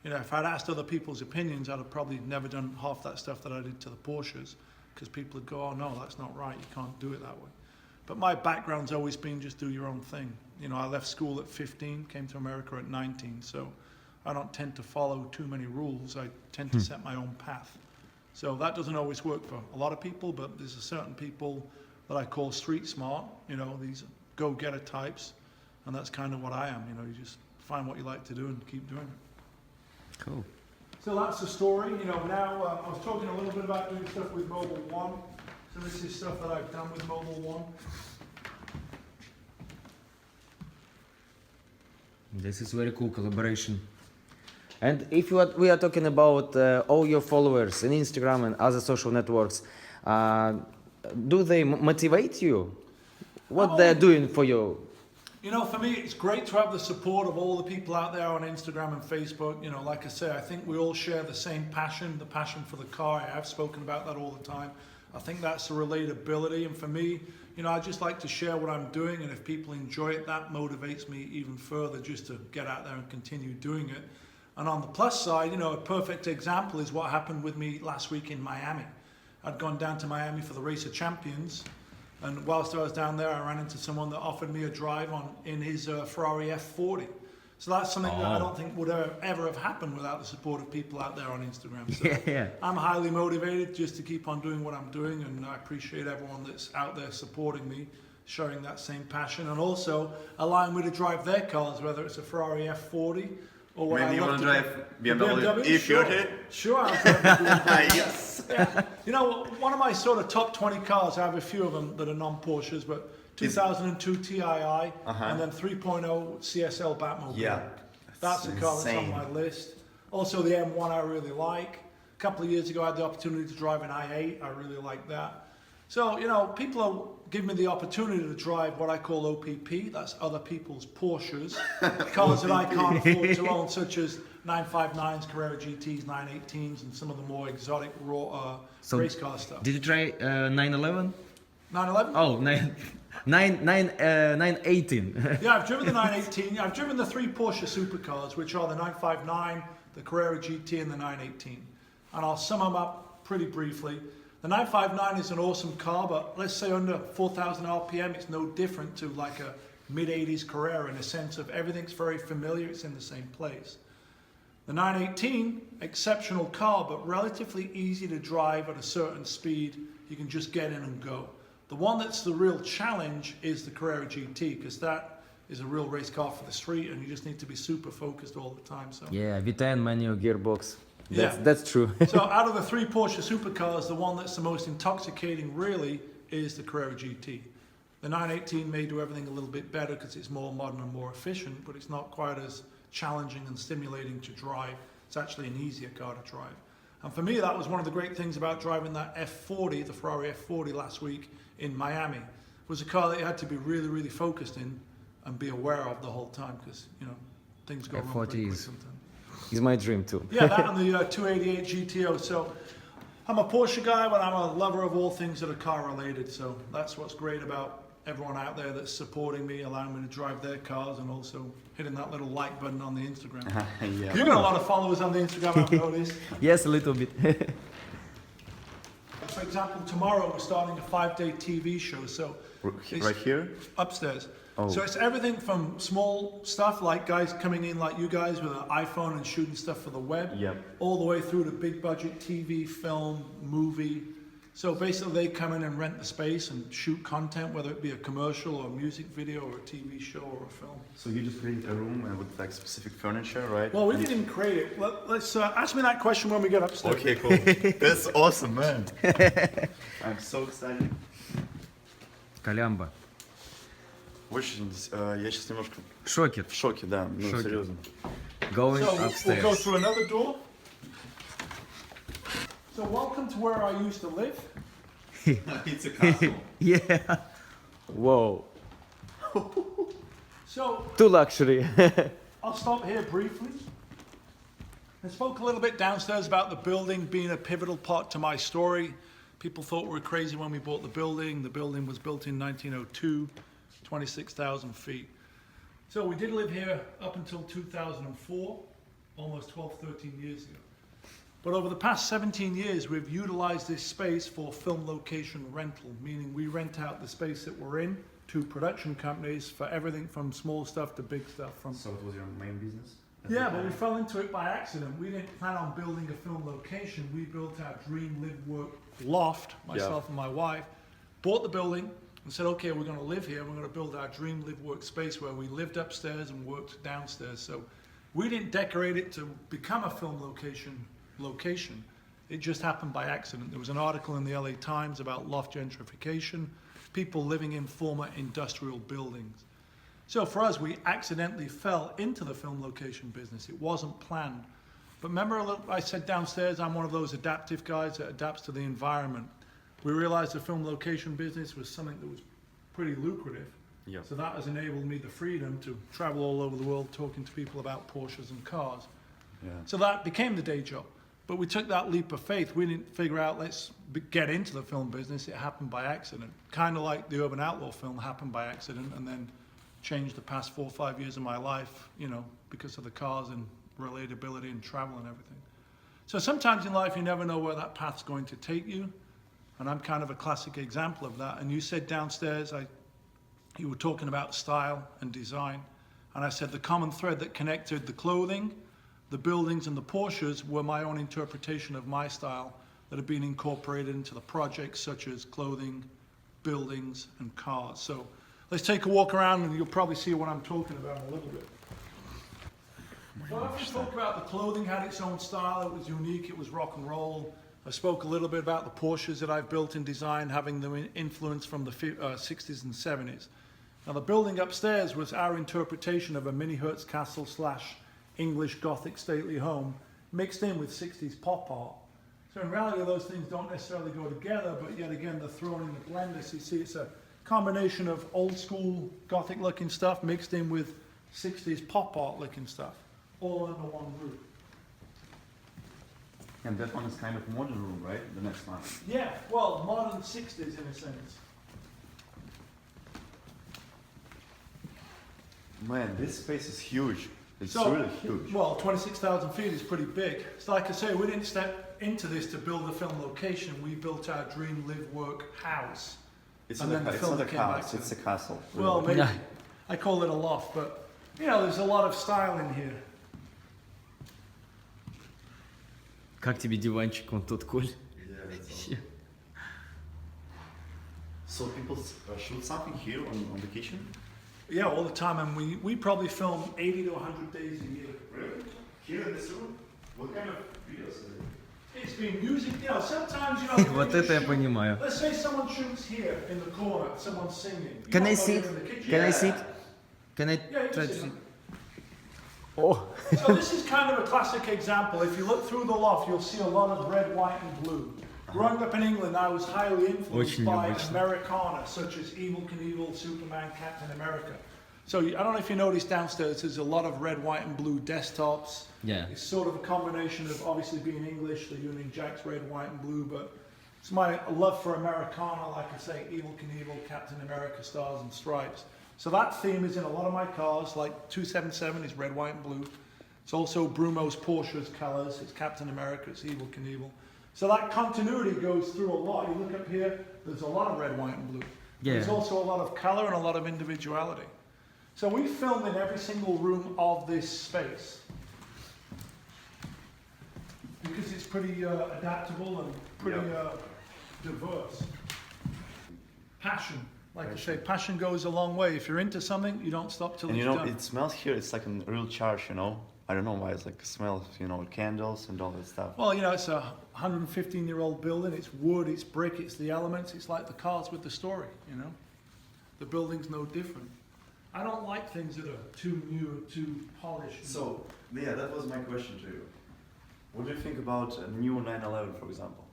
If I'd asked other people's opinions, I'd have probably never done half that stuff that I did to the Porsches, because people would go, oh no, that's not right, you can't do it that way. But my background's always been just do your own thing. I left school at 15, came to America at 19, so I don't tend to follow too many rules, I tend to set my own path. So that doesn't always work for a lot of people, but there's a certain people that I call street smart, these go-getter types, and that's kind of what I am, you just find what you like to do and keep doing it. Cool. So that's the story. Now I was talking a little bit about doing stuff with Mobile One. So this is stuff that I've done with Mobile One. This is very cool collaboration. And if we are talking about all your followers in Instagram and other social networks, do they motivate you? What they're doing for you? You know, for me, it's great to have the support of all the people out there on Instagram and Facebook. You know, like I say, I think we all share the same passion, the passion for the car. I have spoken about that all the time. I think that's the relatability. And for me, you know, I just like to share what I'm doing. And if people enjoy it, that motivates me even further just to get out there and continue doing it. And on the plus side, you know, a perfect example is what happened with me last week in Miami. I'd gone down to Miami for the Race of Champions. And whilst I was down there, I ran into someone that offered me a drive in his Ferrari F40. So that's something that I don't think would ever have happened without the support of people out there on Instagram. So I'm highly motivated just to keep on doing what I'm doing, and I appreciate everyone that's out there supporting me, sharing that same passion, and also allowing me to drive their cars, whether it's a Ferrari F40 or what Maybe I you love want to to drive BMW Sure. E30? Sure, I'll drive a BMW. Yes. Yeah. You know, one of my sort of top 20 cars, I have a few of them that are non-Porsches, but 2002 TII and then 3.0 CSL Batmobile. Yeah. That's a car that's on my list. Also the M1 I really like. A couple of years ago I had the opportunity to drive an i8. I really like that. So, you know, people are giving me the opportunity to drive what I call OPP. That's other people's Porsches. Cars that I can't afford to own, such as 959s, Carrera GTs, 918s, and some of the more exotic raw race car stuff. Did you try 911? 911? Oh, 918. Yeah, I've driven the 918. I've driven the three Porsche supercars, which are the 959, the Carrera GT, and the 918. And I'll sum them up pretty briefly. The 959 is an awesome car, but let's say under 4,000 RPM, it's no different to like a mid-80s Carrera in a sense of everything's very familiar, it's in the same place. The 918, exceptional car, but relatively easy to drive at a certain speed. You can just get in and go. The one that's the real challenge is the Carrera GT, because that is a real race car for the street, and you just need to be super focused all the time. So Yeah, V10 manual gearbox. Yeah. That's true. So out of the three Porsche supercars, the one that's the most intoxicating really is the Carrera GT. The 918 may do everything a little bit better because it's more modern and more efficient, but it's not quite as challenging and stimulating to drive. It's actually an easier car to drive. And for me, that was one of the great things about driving that F40, the Ferrari F40 last week in Miami. It was a car that you had to be really, really focused in and be aware of the whole time because, you know, things go wrong pretty quick sometimes. It's my dream too. Yeah, that and the 288 GTO. So I'm a Porsche guy, but I'm a lover of all things that are car related. So that's what's great about everyone out there that's supporting me, allowing me to drive their cars, and also hitting that little like button on the Instagram. Yeah. You've got a lot of followers on the Instagram, I've noticed. Yes, a little bit. For example, tomorrow we're starting a 5-day TV show. So Right here? upstairs. Oh. So it's everything from small stuff like guys coming in like you guys with an iPhone and shooting stuff for the web, all the way through to big budget TV, film, movie. So basically they come in and rent the space and shoot content, whether it be a commercial or a music video or a TV show or a film. So you just created a room and with like specific furniture, right? Well, we didn't create it. Let's ask me that question when we get upstairs. Okay, cool. That's awesome, man. I'm so excited. Колямба. Очень, я сейчас немножко В шоке. в шоке, да, ну шоке. серьезно. Going So we'll upstairs. go through another door. So welcome to where I used to live. It's a castle. Yeah. Whoa. So Too luxury. I'll stop here briefly. I spoke a little bit downstairs about the building being a pivotal part to my story. People thought we were crazy when we bought the building. The building was built in 1902, 26,000 feet. So we did live here up until 2004, almost 12, 13 years ago. But over the past 17 years, we've utilized this space for film location rental, meaning we rent out the space that we're in to production companies for everything from small stuff to big stuff. So it was your main business? Yeah, but we fell into it by accident. We didn't plan on building a film location. We built our dream live work loft, myself and my wife, bought the building and said, okay, we're going to live here. We're going to build our dream live work space where we lived upstairs and worked downstairs. So we didn't decorate it to become a film location. It just happened by accident. There was an article in the LA Times about loft gentrification, people living in former industrial buildings. So for us, we accidentally fell into the film location business. It wasn't planned. But remember, I said downstairs, I'm one of those adaptive guys that adapts to the environment. We realized the film location business was something that was pretty lucrative. Yep. So that has enabled me the freedom to travel all over the world talking to people about Porsches and cars. Yeah. So that became the day job. But we took that leap of faith. We didn't figure out, let's get into the film business. It happened by accident. Kind of like the Urban Outlaw film happened by accident and then changed the past 4 or 5 years of my life, you know, because of the cars and relatability and travel and everything. So sometimes in life you never know where that path's going to take you. And I'm kind of a classic example of that. And you said downstairs, you were talking about style and design. And I said the common thread that connected the clothing, the buildings and the Porsches were my own interpretation of my style that have been incorporated into the projects such as clothing, buildings and cars. So let's take a walk around and you'll probably see what I'm talking about in a little bit. So after we talked about the clothing had its own style, it was unique, it was rock and roll. I spoke a little bit about the Porsches that I've built and designed, having the influence from the 60s and 70s. Now the building upstairs was our interpretation of a mini Hertz castle / English Gothic stately home, mixed in with 60s pop art. So in reality those things don't necessarily go together, but yet again they're thrown in the blender. So you see it's a combination of old school Gothic looking stuff mixed in with 60s pop art looking stuff, all under one roof. And that one is kind of modern room, right? The next one. Yeah, well, modern 60s in a sense. Man, this space is huge. It's So, really huge. Well, 26,000 feet is pretty big. So like I say, we didn't step into this to build a film location. We built our dream live work house. It's and not then the it's film not a came back house, to it's a castle. Well, really. maybe. I call it a loft, but you know, there's a lot of style in here. Как тебе диванчик, вон тот, Коль? Yeah, that's all. So people shoot something here on the kitchen? Yeah, all the time, and we probably film 80 to 100 days a year. Really? Here in this room? What kind of videos is it? It's been music, you know, sometimes, you know, Вот это я понимаю. let's say someone shoots here in the corner, someone's singing. You Can I might go sit? in the kitchen. Can I sit? Can I Yeah, you try can to sit. sit? Oh. So this is kind of a classic example. If you look through the loft, you'll see a lot of red, white, and blue. Growing up in England, I was highly influenced Очень by необычно. Americana, such as Evel Knievel, Superman, Captain America. So I don't know if you noticed downstairs, there's a lot of red, white, and blue desktops. Yeah. It's sort of a combination of obviously being English, the Union Jack's red, white, and blue, but it's my love for Americana, like I say, Evel Knievel, Captain America, Stars and Stripes. So that theme is in a lot of my cars, like 277 is red, white, and blue. It's also Brumo's Porsche's colors, it's Captain America, it's Evel Knievel. So that continuity goes through a lot. You look up here, there's a lot of red, white, and blue. Yeah. There's also a lot of color and a lot of individuality. So we filmed in every single room of this space because it's pretty adaptable and pretty diverse. Passion, like I say, passion goes a long way. If you're into something, you don't stop till And it's you know, done. it smells here, it's like a real charge, you know? I don't know why, it's like smells, you know, candles and all that stuff. Well, you know, it's a 115-year-old building. It's wood, it's brick, it's the elements. It's like the cars with the story, you know? The building's no different. I don't like things that are too new, too polished. So, yeah, that was my question to you. What do you think about a new 911, for example?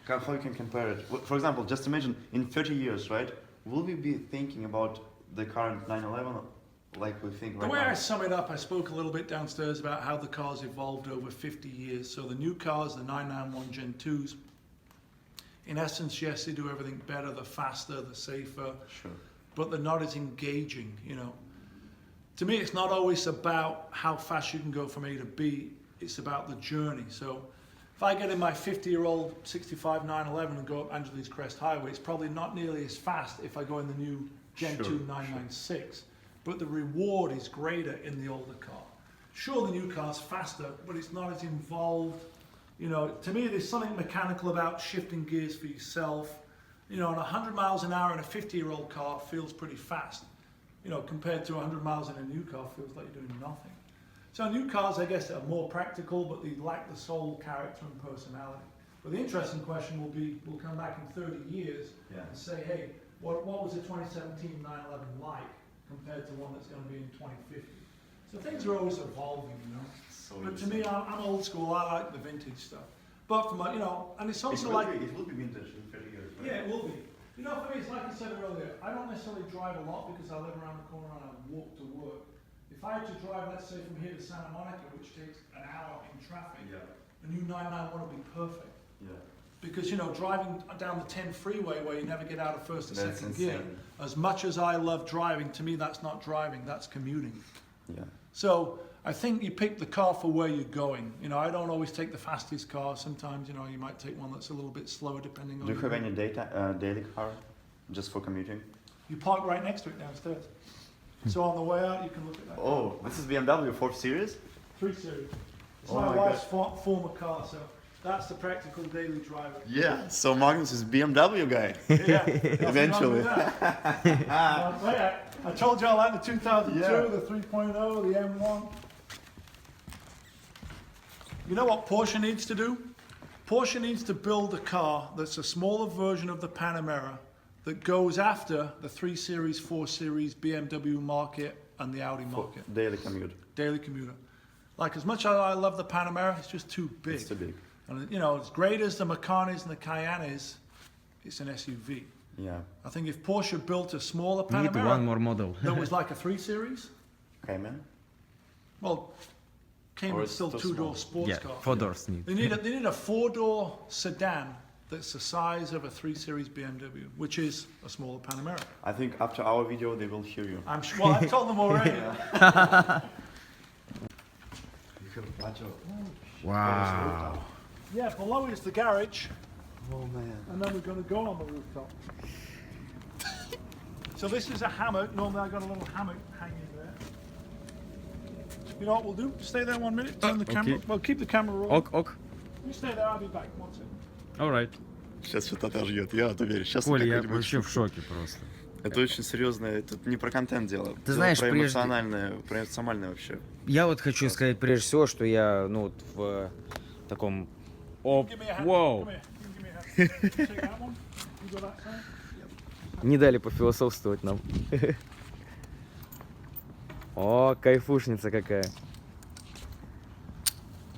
How you can compare it? For example, just imagine in 30 years, right? Will we be thinking about the current 911 like we think The right way now? I sum it up, I spoke a little bit downstairs about how the cars evolved over 50 years. So the new cars, the 991 Gen 2s, in essence, yes, they do everything better, they're faster, they're safer, Sure. but they're not as engaging, you know. To me, it's not always about how fast you can go from A to B, it's about the journey. So if I get in my 50-year-old 65 911 and go up Angeles Crest Highway, it's probably not nearly as fast if I go in the new Gen 2 996. But the reward is greater in the older car. Sure, the new car's faster, but it's not as involved. You know, to me, there's something mechanical about shifting gears for yourself. You know, and 100 miles an hour in a 50-year-old car feels pretty fast. You know, compared to 100 miles in a new car feels like you're doing nothing. So new cars, I guess, are more practical, but they lack the soul, character, and personality. But the interesting question will be, we'll come back in 30 years and say, hey, what was the 2017 911 like compared to one that's going to be in 2050? So things are always evolving, you know. So But to me, I'm old school. I like the vintage stuff. But from you know, and it's also like it will be vintage in 30 years. Right? yeah, it will be. You know, for me, it's like I said earlier. I don't necessarily drive a lot because I live around the corner and I walk to work. If I had to drive, let's say, from here to Santa Monica, which takes an hour in traffic, a new 99 would be perfect. Yeah. Because, you know, driving down the 10 freeway where you never get out of first or That's second gear, insane. as much as I love driving, to me that's not driving, that's commuting. Yeah. So I think you pick the car for where you're going. You know, I don't always take the fastest car. Sometimes, you know, you might take one that's a little bit slower depending on... Do you have any daily car just for commuting? You park right next to it downstairs. So on the way out, you can look at that. Oh, this is BMW 4 Series? 3 Series. It's Oh my my wife's former car, so that's the practical daily driver. Yeah, so Magnus is BMW guy. Yeah, Eventually. I told you I like the 2002, Yeah. the 3.0, the M1. You know what Porsche needs to do? Porsche needs to build a car that's a smaller version of the Panamera that goes after the 3 Series, 4 Series, BMW market and the Audi market. Daily commute. Daily commuter. Like, as much as I love the Panamera, it's just too big. It's too big. And, you know, as great as the Macan is and the Cayenne is, it's an SUV. Yeah. I think if Porsche built a smaller Need Panamera one more model. that was like a 3 Series, Cayman? well, Or Cayman's it's still too two-door sports Yeah, car. 4 doors need. They need a 4-door sedan that's the size of a 3 Series BMW, which is a smaller Panamera. I think after our video they will hear you. I'm sure, well, I've told them already. Wow. Yeah, below is the garage, Oh man. and then we're going to go on the rooftop. So this is a hammock. Normally I got a little hammock hanging there. You know what we'll do? Stay there 1 minute, turn the camera. Well, keep the camera rolling. Ок, ок. You stay there, I'll be back. One second. Alright. Сейчас что-то отожгет, я уверен. Сейчас Коля, я вообще в шоке просто. Это очень серьезно, это не про контент дело. Ты Дело знаешь, про прежде- эмоциональное вообще. Я вот хочу сказать прежде всего, что я, ну, вот в таком... Оп, Give me a hand. вау. Come here. You give me a hand. Take that one. You go that side. Не дали пофилософствовать нам. О, кайфушница какая.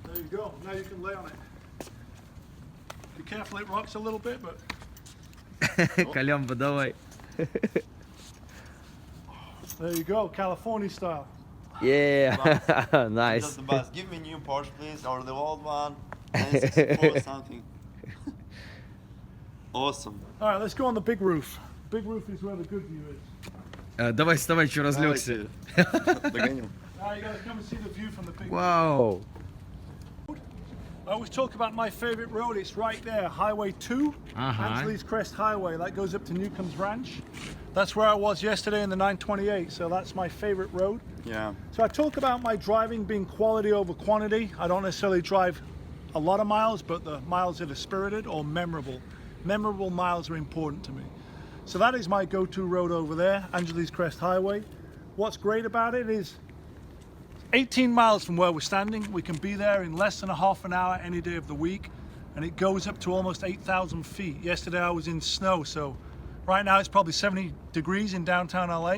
There you go. Now you can lay on it. Be careful, it rocks a little bit, but Колямба, давай. there you go, California style. Yeah, Just nice. the bus. Give me new Porsche please, or the old one. 964 something. Awesome. All right, let's go on the big roof. Big roof is where the good view is. Давай, вставай, что разлегся. Догоним. Now you gotta come and see the view from the big roof. Вау. I always talk about my favorite road. It's right there, Highway 2, Angeles Crest Highway. That goes up to Newcomb's Ranch. That's where I was yesterday in the 928, so that's my favorite road. Yeah. So I talk about my driving being quality over quantity. I don't necessarily drive a lot of miles, but the miles that are spirited or memorable. Memorable miles are important to me. So that is my go-to road over there, Angeles Crest Highway. What's great about it is 18 miles from where we're standing. We can be there in less than a half an hour any day of the week, and it goes up to almost 8,000 feet. Yesterday I was in snow, so right now it's probably 70 degrees in downtown LA.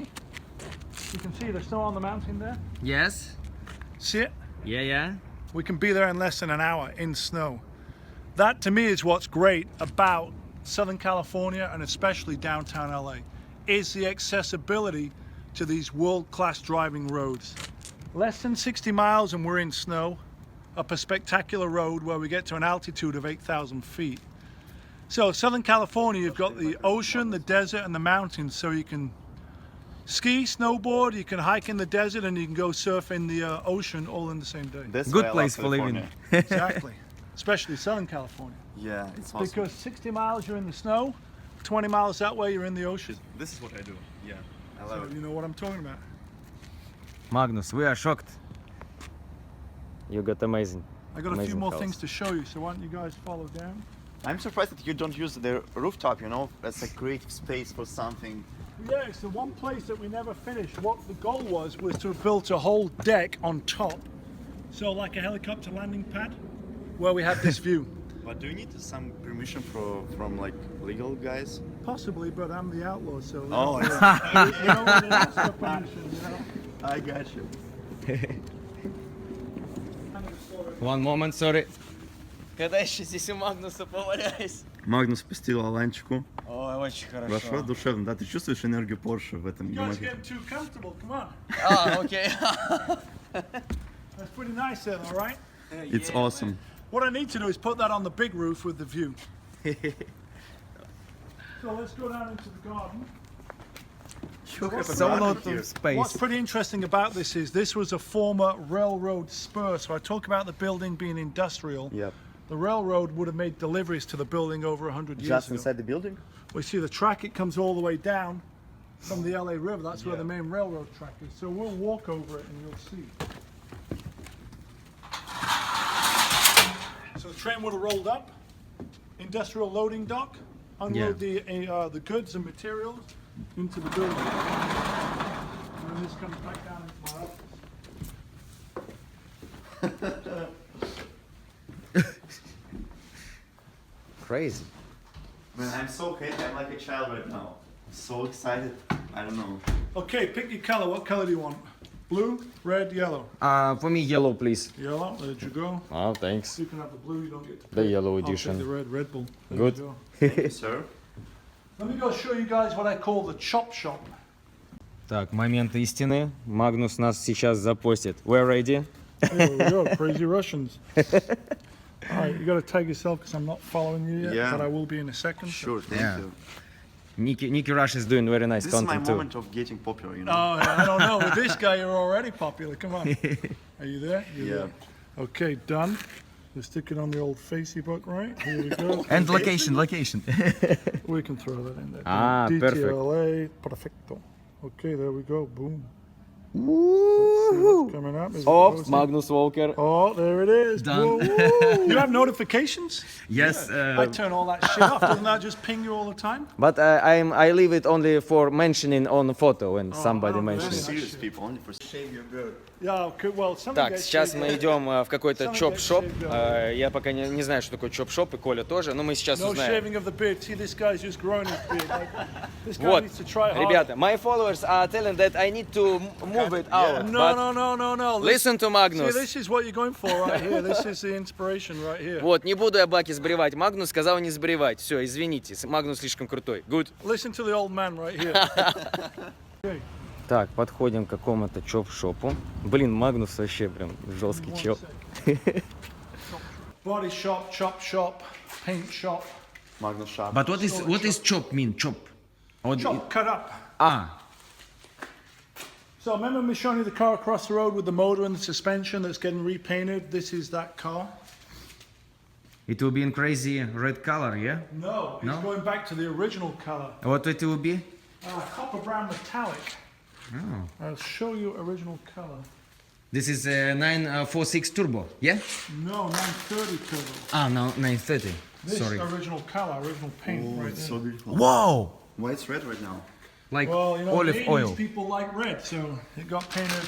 You can see the snow on the mountain there. Yes. See it? Yeah. We can be there in less than an hour in snow. That to me is what's great about Southern California and especially downtown LA, is the accessibility to these world-class driving roads. Less than 60 miles and we're in snow, up a spectacular road where we get to an altitude of 8,000 feet. So Southern California, you've got the ocean, the desert, and the mountains, so you can ski, snowboard, you can hike in the desert, and you can go surf in the ocean all in the same day. That's Good why I place love for living. California. Exactly. Especially Southern California. Yeah, it's awesome. Because 60 miles you're in the snow, 20 miles that way you're in the ocean. This is what I do. Yeah, I So love it. you know what I'm talking about. Magnus, we are shocked. You got amazing. I got a few Amazing more house. things to show you, so why don't you guys follow down? I'm surprised that you don't use the rooftop, you know, as a creative space for something. Yeah, it's the one place that we never finished. What the goal was to have built a whole deck on top. So like a helicopter landing pad, where we had this view. But do you need some permission from like legal guys? Possibly, but I'm the outlaw, so... Oh, we don't really ask for permission, you know? I got you. And One moment, sorry. Когда еще здесь у Магнуса поваляюсь. Магнус спустил Аланчику. Ой, очень хорошо. Хорошо, душевно. Да, ты чувствуешь энергию Porsche в этом You guys гамаке? getting too comfortable, come on. А, окей. That's pretty nice there, all right? It's awesome. What I need to do is put that on the big roof with the view. So let's go down into the garden. So lot of space. What's pretty interesting about this is this was a former railroad spur. So I talk about the building being industrial. Yep. The railroad would have made deliveries to the building over 100 years Just ago. inside the building? We see the track, it comes all the way down from the LA River. That's where the main railroad track is. So we'll walk over it and you'll see. So the train would have rolled up, industrial loading dock, unload the goods and materials into the building. And then this comes back down into my office. Crazy. Man, I'm so happy. I'm like a child right now. So excited. I don't know. Okay, pick your color. What color do you want? Blue, red, yellow. For me, yellow, please. Yellow, there you go. Oh, thanks. You can have the blue, you don't get to pick. The yellow I'll take edition. the Red Bull. There Good. you go. Thank you, sir. Let me go show you guys what I call the chop shop. Так, момент истины. Магнус нас сейчас запостит. We're ready. There we go, crazy Russians. All right, you got to tag yourself because I'm not following you yet, Yeah. but I will be in a second. Sure, thank Yeah. you. Nicky Rush is doing very nice This is my content too. moment of getting popular, you know. Oh, I don't know. With this guy, you're already popular. Come on. Are you there? You're Yeah. there. Okay, done. We'll stick it on the old facey book, right? Here we go. And location. We can throw that in there. Ah, perfect. DTLA, perfecto. Okay, there we go. Boom. Let's see what's coming up. Is it Of posting? Magnus Walker. Oh, there it is. Done. Woo. You have notifications? Yes. I turn all that shit off. Doesn't that just ping you all the time? But I leave it only for mentioning on the photo when somebody I don't mentions. really- Serious people, only for shave your beard. Yeah, okay, well, something Так, gets сейчас shaved мы off. идем в какой-то Самый чоп-шоп. большой, Я пока не знаю, что такое чоп-шоп, и Коля тоже, но мы сейчас No узнаем. shaving of the beard. See, this guy's just growing his beard. Like, this guy Вот, needs to try hard. ребята, my followers are telling that I need to move it out. No, but no. Listen to See, Magnus. this is what you're going for right here. This is the inspiration right here. Вот, не буду я баки сбривать. Магнус сказал не сбривать. Все, извините, Магнус слишком крутой. Good. Listen to the old man right here. Okay. Так, подходим к какому-то чоп-шопу. Блин, Магнус вообще прям жесткий чел. Body shop, chop shop, paint shop. Magnus shop. But what is chop mean? Chop? Chop, cut up. Ah, So remember me showing you the car across the road with the motor and the suspension that's getting repainted? This is that car. it will be in crazy red color, yeah? No, it's No? going back to the original color. What it will be? Copper brown metallic. Oh. I'll show you original color. This is 946 turbo, yeah? No, 930 turbo. Ah, no, 930. This Sorry. original color, original paint Oh, right it's there. so beautiful. Whoa! Why it's red right now? Like Well, you know, olive the 80s oil. people like red, so it got painted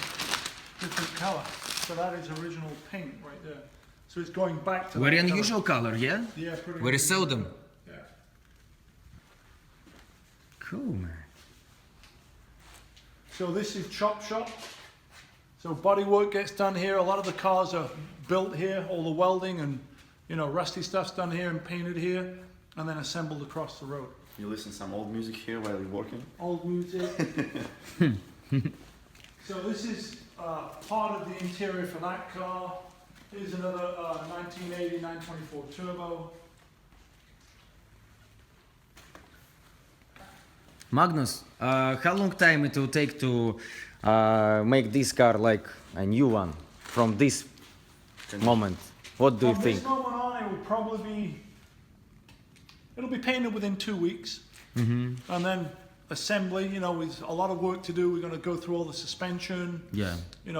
different color. So that is original paint right there. So it's going back to Very that unusual color, yeah? Color. Yeah, pretty Very unusual. seldom. Yeah. Cool, man. So this is chop shop. So body work gets done here. A lot of the cars are built here. All the welding and rusty stuff's done here and painted here, and then assembled across the road. You listen to some old music here while you're working? Old music. So this is part of the interior for that car. Here's another 1980 924 turbo. Magnus, how long time it will take to make this car like a new one from this moment? What do you From think? this moment on, it will probably be. It'll be painted within 2 weeks, and then assembly. With a lot of work to do. We're going to go through all the suspension. Yeah.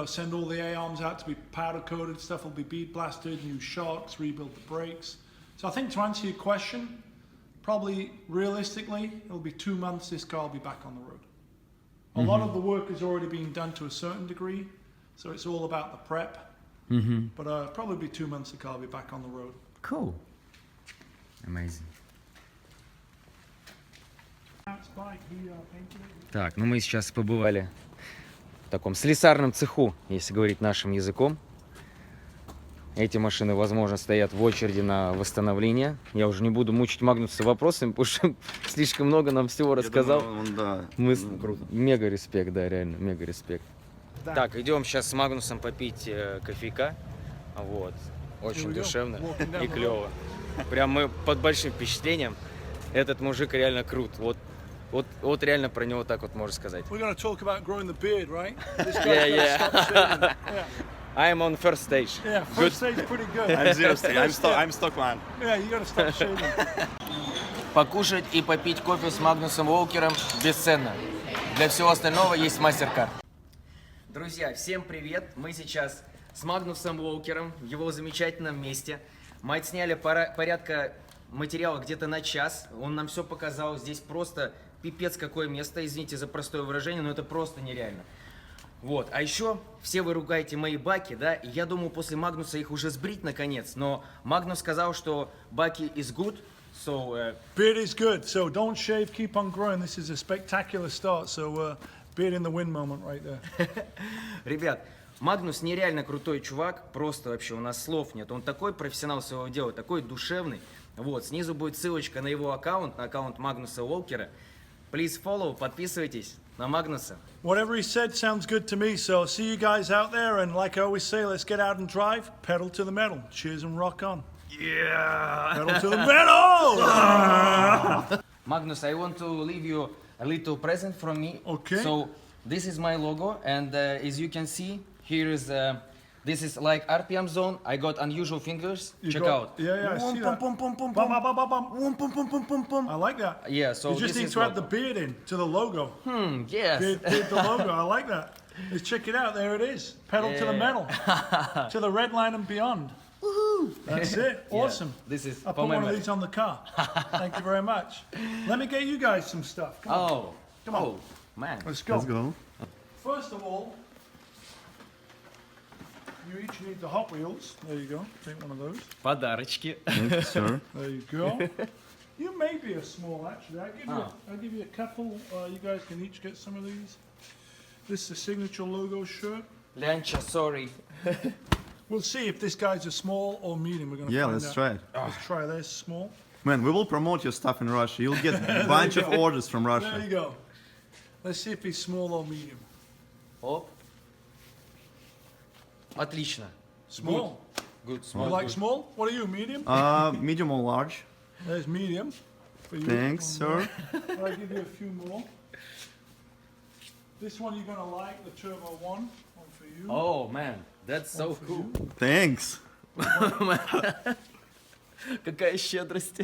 Send all the A-arms out to be powder coated. Stuff will be bead blasted, new shocks, rebuild the brakes. So I think to answer your question, probably realistically, it'll be 2 months. This car will be back on the road. A lot of the work has already been done to a certain degree, so it's all about the prep. But probably be 2 months. The car will be back on the road. Cool. Amazing. Так, ну мы сейчас побывали в таком слесарном цеху, если говорить нашим языком. Эти машины, возможно, стоят в очереди на восстановление. Я уже не буду мучить Магнуса вопросами, потому что слишком много нам всего рассказал. Я думаю, он, да, Мы круто. мега респект, да, реально, мега респект. Да. Так, идем сейчас с Магнусом попить кофейка. Вот. Очень Here we go. душевно Walking down и the клево. Прям мы под большим впечатлением. Этот мужик реально крут. Вот реально про него так вот можно сказать. We're going to talk about growing the beard, right? This guy's Yeah, gotta yeah. stop shaving. Yeah, I'm on first stage. yeah. First stage pretty good. I'm zero stage. I'm stockman. Yeah, you got to stop shaving. Покушать и попить кофе с Магнусом Уолкером бесценно. Для всего остального есть мастер-карт. Друзья, всем привет! Мы сейчас с Магнусом Уолкером в его замечательном месте. Мы отсняли порядка материала где-то на час. Он нам все показал. Здесь просто пипец какое место. Извините за простое выражение, но это просто нереально. Вот. А еще все вы ругаете мои баки, да? И я думаю, после Магнуса их уже сбрить наконец. Но Магнус сказал, что баки is good. So, Beard is good, so don't shave, keep on growing. This is a spectacular start, so beard in the wind moment right there. ребят, Магнус нереально крутой чувак, просто вообще у нас слов нет. Он такой профессионал своего дела, такой душевный. Вот, снизу будет ссылочка на его аккаунт, на аккаунт Магнуса Уолкера. Please follow, подписывайтесь на Магнуса. Whatever he said sounds good to me, so see you guys out there, and like I always say, let's get out and drive, pedal to the metal. Cheers and rock on. Yeah! Pedal to the metal! Magnus, I want to leave you a little present from me. Okay. So this is my logo, and as you can see, here is this is like RPM zone. I got unusual fingers. You Check got- out. Yeah, I see that. Pum, pum, pum, Bum, pum. bum, bum, bum, bum. Bum, bum, bum, bum, bum. I like that. Yeah. So You just this need is to add the logo. beard in to the logo. Yes. Beard the logo. I like that. Let's check it out. There it is. Pedal to the Yeah. metal. To the red line and beyond. That's it. Yeah. Awesome. This is I'll put one of memory. these on the car. Thank you very much. Let me get you guys some stuff. Come on. Oh. Come on. Oh, man. Let's go. Let's go. First of all, you each need the Hot Wheels. There you go. Take one of those. Подарочки. Thank you, sir. There you go. You may be a small, actually. Oh. I'll give you a couple. You guys can each get some of these. This is the signature logo shirt. Лянча, sorry. We'll see if this guy's a small or medium. We're gonna Yeah, find let's out. try it. Let's try this small. Man, we will promote your stuff in Russia. You'll get a bunch of orders from There Russia. you go. Let's see if he's small or medium. Оп. Отлично. Small. Good, You small. like small? What are you, medium? Medium or large? There's medium. For you. Thanks, One sir. more. I'll give you a few more. This one you're gonna like, the Turbo one. One for you. Oh, man. That's so for cool. Thanks. Какая щедрость.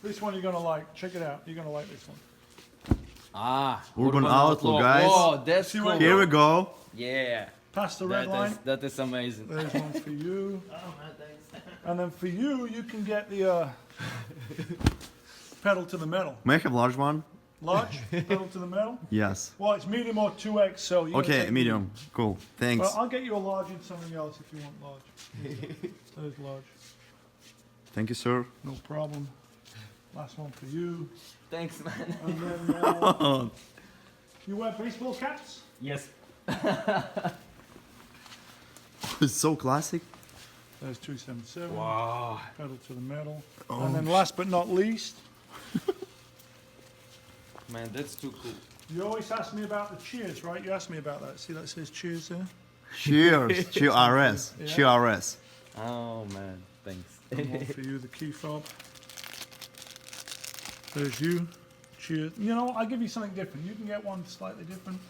This one you're gonna like. Check it out. You're gonna like this one. Urban Outlaw, guys. Oh, that's See cool. what- Here we go. Yeah. Past the red line. That is amazing. There's one for you. And then for you, you can get the pedal to the metal. May I have large one? Large pedal to the metal. Yes. Well, it's medium or 2X, so you. Okay, medium. Cool. Thanks. Well, I'll get you a large and something else if you want large. There's large. Thank you, sir. No problem. Last one for you. Thanks, man. And then you wear baseball caps? Yes. It's so classic. There's 277. Wow. Pedal to the metal. And then last but not least, Man, that's too cool. you always ask me about the cheers, right? You asked me about that. See that says cheers there? Cheers. Cheers. Yeah. Cheers. Oh, man. Thanks. And one for you, the key fob. There's you. Cheers. You know, I'll give you something different. You can get one slightly different.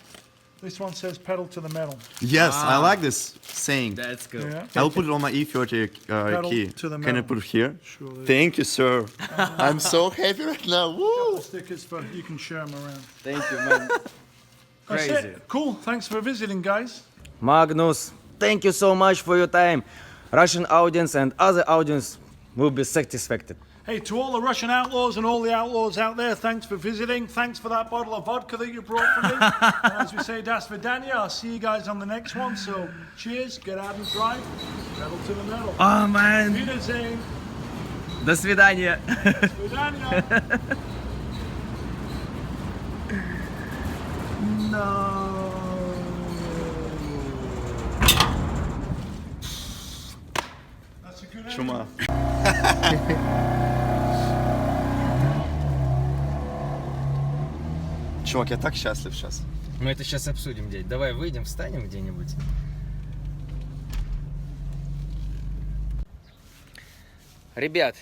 This one says pedal to the metal. Yes, I like this saying. That's good. Yeah. I'll put it on my E30 key. to the Can I metal. put it here? Sure. There's Thank you, sir. I'm so happy right now. Woo! stickers, but you can share them around. Thank you, man. That's Crazy. it. Cool. Thanks for visiting, guys. Magnus, thank you so much for your time. Russian audience and other audience will be satisfied. Hey, to all the Russian outlaws and all the outlaws out there, thanks for visiting. Thanks for that bottle of vodka that you brought for me. And as we say, das vidanya. I'll see you guys on the next one. So, cheers, get out and drive. Pedal to the metal. Oh man, Wiedersehen. до свидания. Vidanya. No. Чума. Чувак, я так счастлив сейчас. Мы это сейчас обсудим, дядь. Давай выйдем, встанем где-нибудь. Ребят,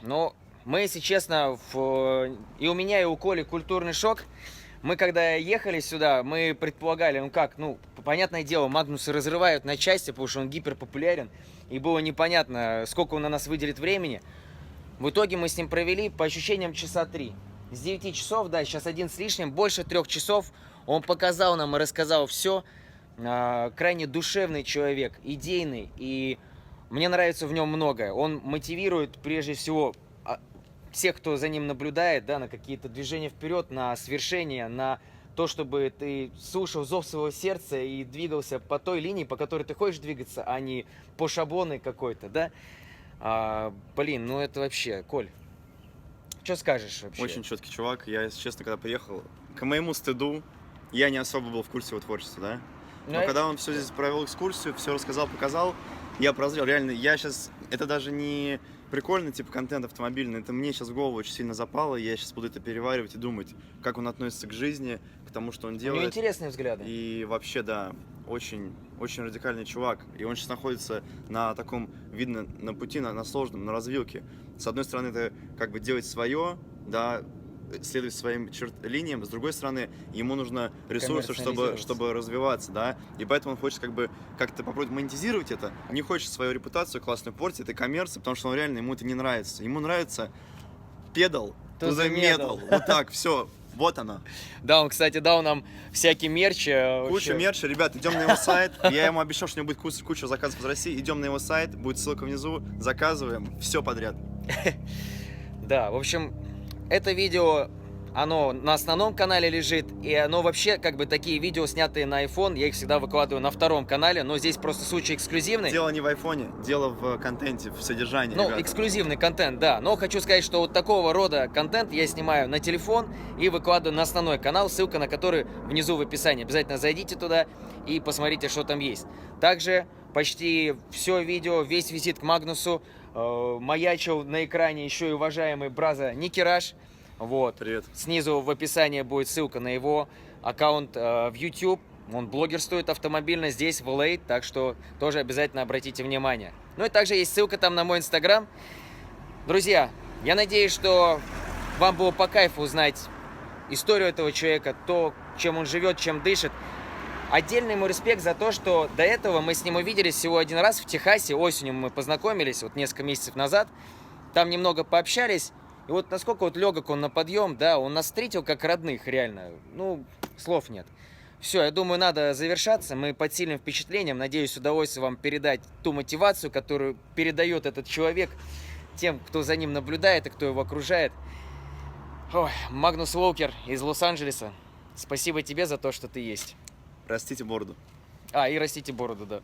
ну, мы, если честно, и у меня, и у Коли культурный шок. Мы, когда ехали сюда, мы предполагали, ну как, ну, понятное дело, Магнуса разрывают на части, потому что он гиперпопулярен. И было непонятно, сколько он на нас выделит времени. В итоге мы с ним провели, по ощущениям, часа 3. С 9 часов, да, сейчас 1 с лишним, больше 3 часов. Он показал нам и рассказал все. Крайне душевный человек, идейный, и мне нравится в нем многое. Он мотивирует, прежде всего, всех, кто за ним наблюдает, да, на какие-то движения вперед, на свершения, на то, чтобы ты слушал зов своего сердца и двигался по той линии, по которой ты хочешь двигаться, а не по шаблону какой-то, да. Блин, ну это вообще, Коль, что скажешь вообще? Очень четкий чувак. Я, если честно, когда приехал, к моему стыду, я не особо был в курсе его творчества, да. Но когда он все здесь провел экскурсию, все рассказал, показал, я прозрел. Реально, я сейчас, это даже не прикольный типа контент автомобильный, это мне сейчас в голову очень сильно запало, я сейчас буду это переваривать и думать, как он относится к жизни, к тому, что он делает. У него интересные взгляды. И вообще, да, очень, очень радикальный чувак. И он сейчас находится на таком, видно, на пути, на сложном, на развилке. С одной стороны, это как бы делать свое, да, следовать своим линиям, с другой стороны, ему нужно ресурсы, чтобы развиваться, да, и поэтому он хочет как бы как-то попробовать монетизировать это, не хочет свою репутацию классную портить, это коммерция, потому что он реально, ему это не нравится, ему нравится pedal to the metal, вот так, все, вот она. Да, он, кстати, дал нам всякий мерч. Куча мерча, ребят, идем на его сайт, я ему обещал, что у него будет куча заказов из России, идем на его сайт, будет ссылка внизу, заказываем, все подряд. Да, в общем, это видео, оно на основном канале лежит, и оно вообще, как бы, такие видео, снятые на iPhone, я их всегда выкладываю на втором канале, но здесь просто случай эксклюзивный. Дело не в айфоне, дело в контенте, в содержании, Ну, ребята. эксклюзивный контент, да, но хочу сказать, что вот такого рода контент я снимаю на телефон и выкладываю на основной канал, ссылка на который внизу в описании. Обязательно зайдите туда и посмотрите, что там есть. Также почти все видео, весь визит к Магнусу маячил на экране еще и уважаемый браза Никераш. Вот. Привет. Снизу в описании будет ссылка на его аккаунт в YouTube. Он блогерствует автомобильно здесь, в LA, так что тоже обязательно обратите внимание. Ну и также есть ссылка там на мой Инстаграм. Друзья, я надеюсь, что вам было по кайфу узнать историю этого человека, то, чем он живет, чем дышит. Отдельный ему респект за то, что до этого мы с ним увиделись всего 1 раз в Техасе. Осенью мы познакомились, вот несколько месяцев назад. Там немного пообщались. И вот насколько вот легок он на подъем, да, он нас встретил как родных, реально. Ну, слов нет. Все, я думаю, надо завершаться. Мы под сильным впечатлением. Надеюсь, с удовольствием вам передать ту мотивацию, которую передает этот человек тем, кто за ним наблюдает и кто его окружает. Ой, Магнус Уолкер из Лос-Анджелеса. Спасибо тебе за то, что ты есть. Растите бороду. И растите бороду, да.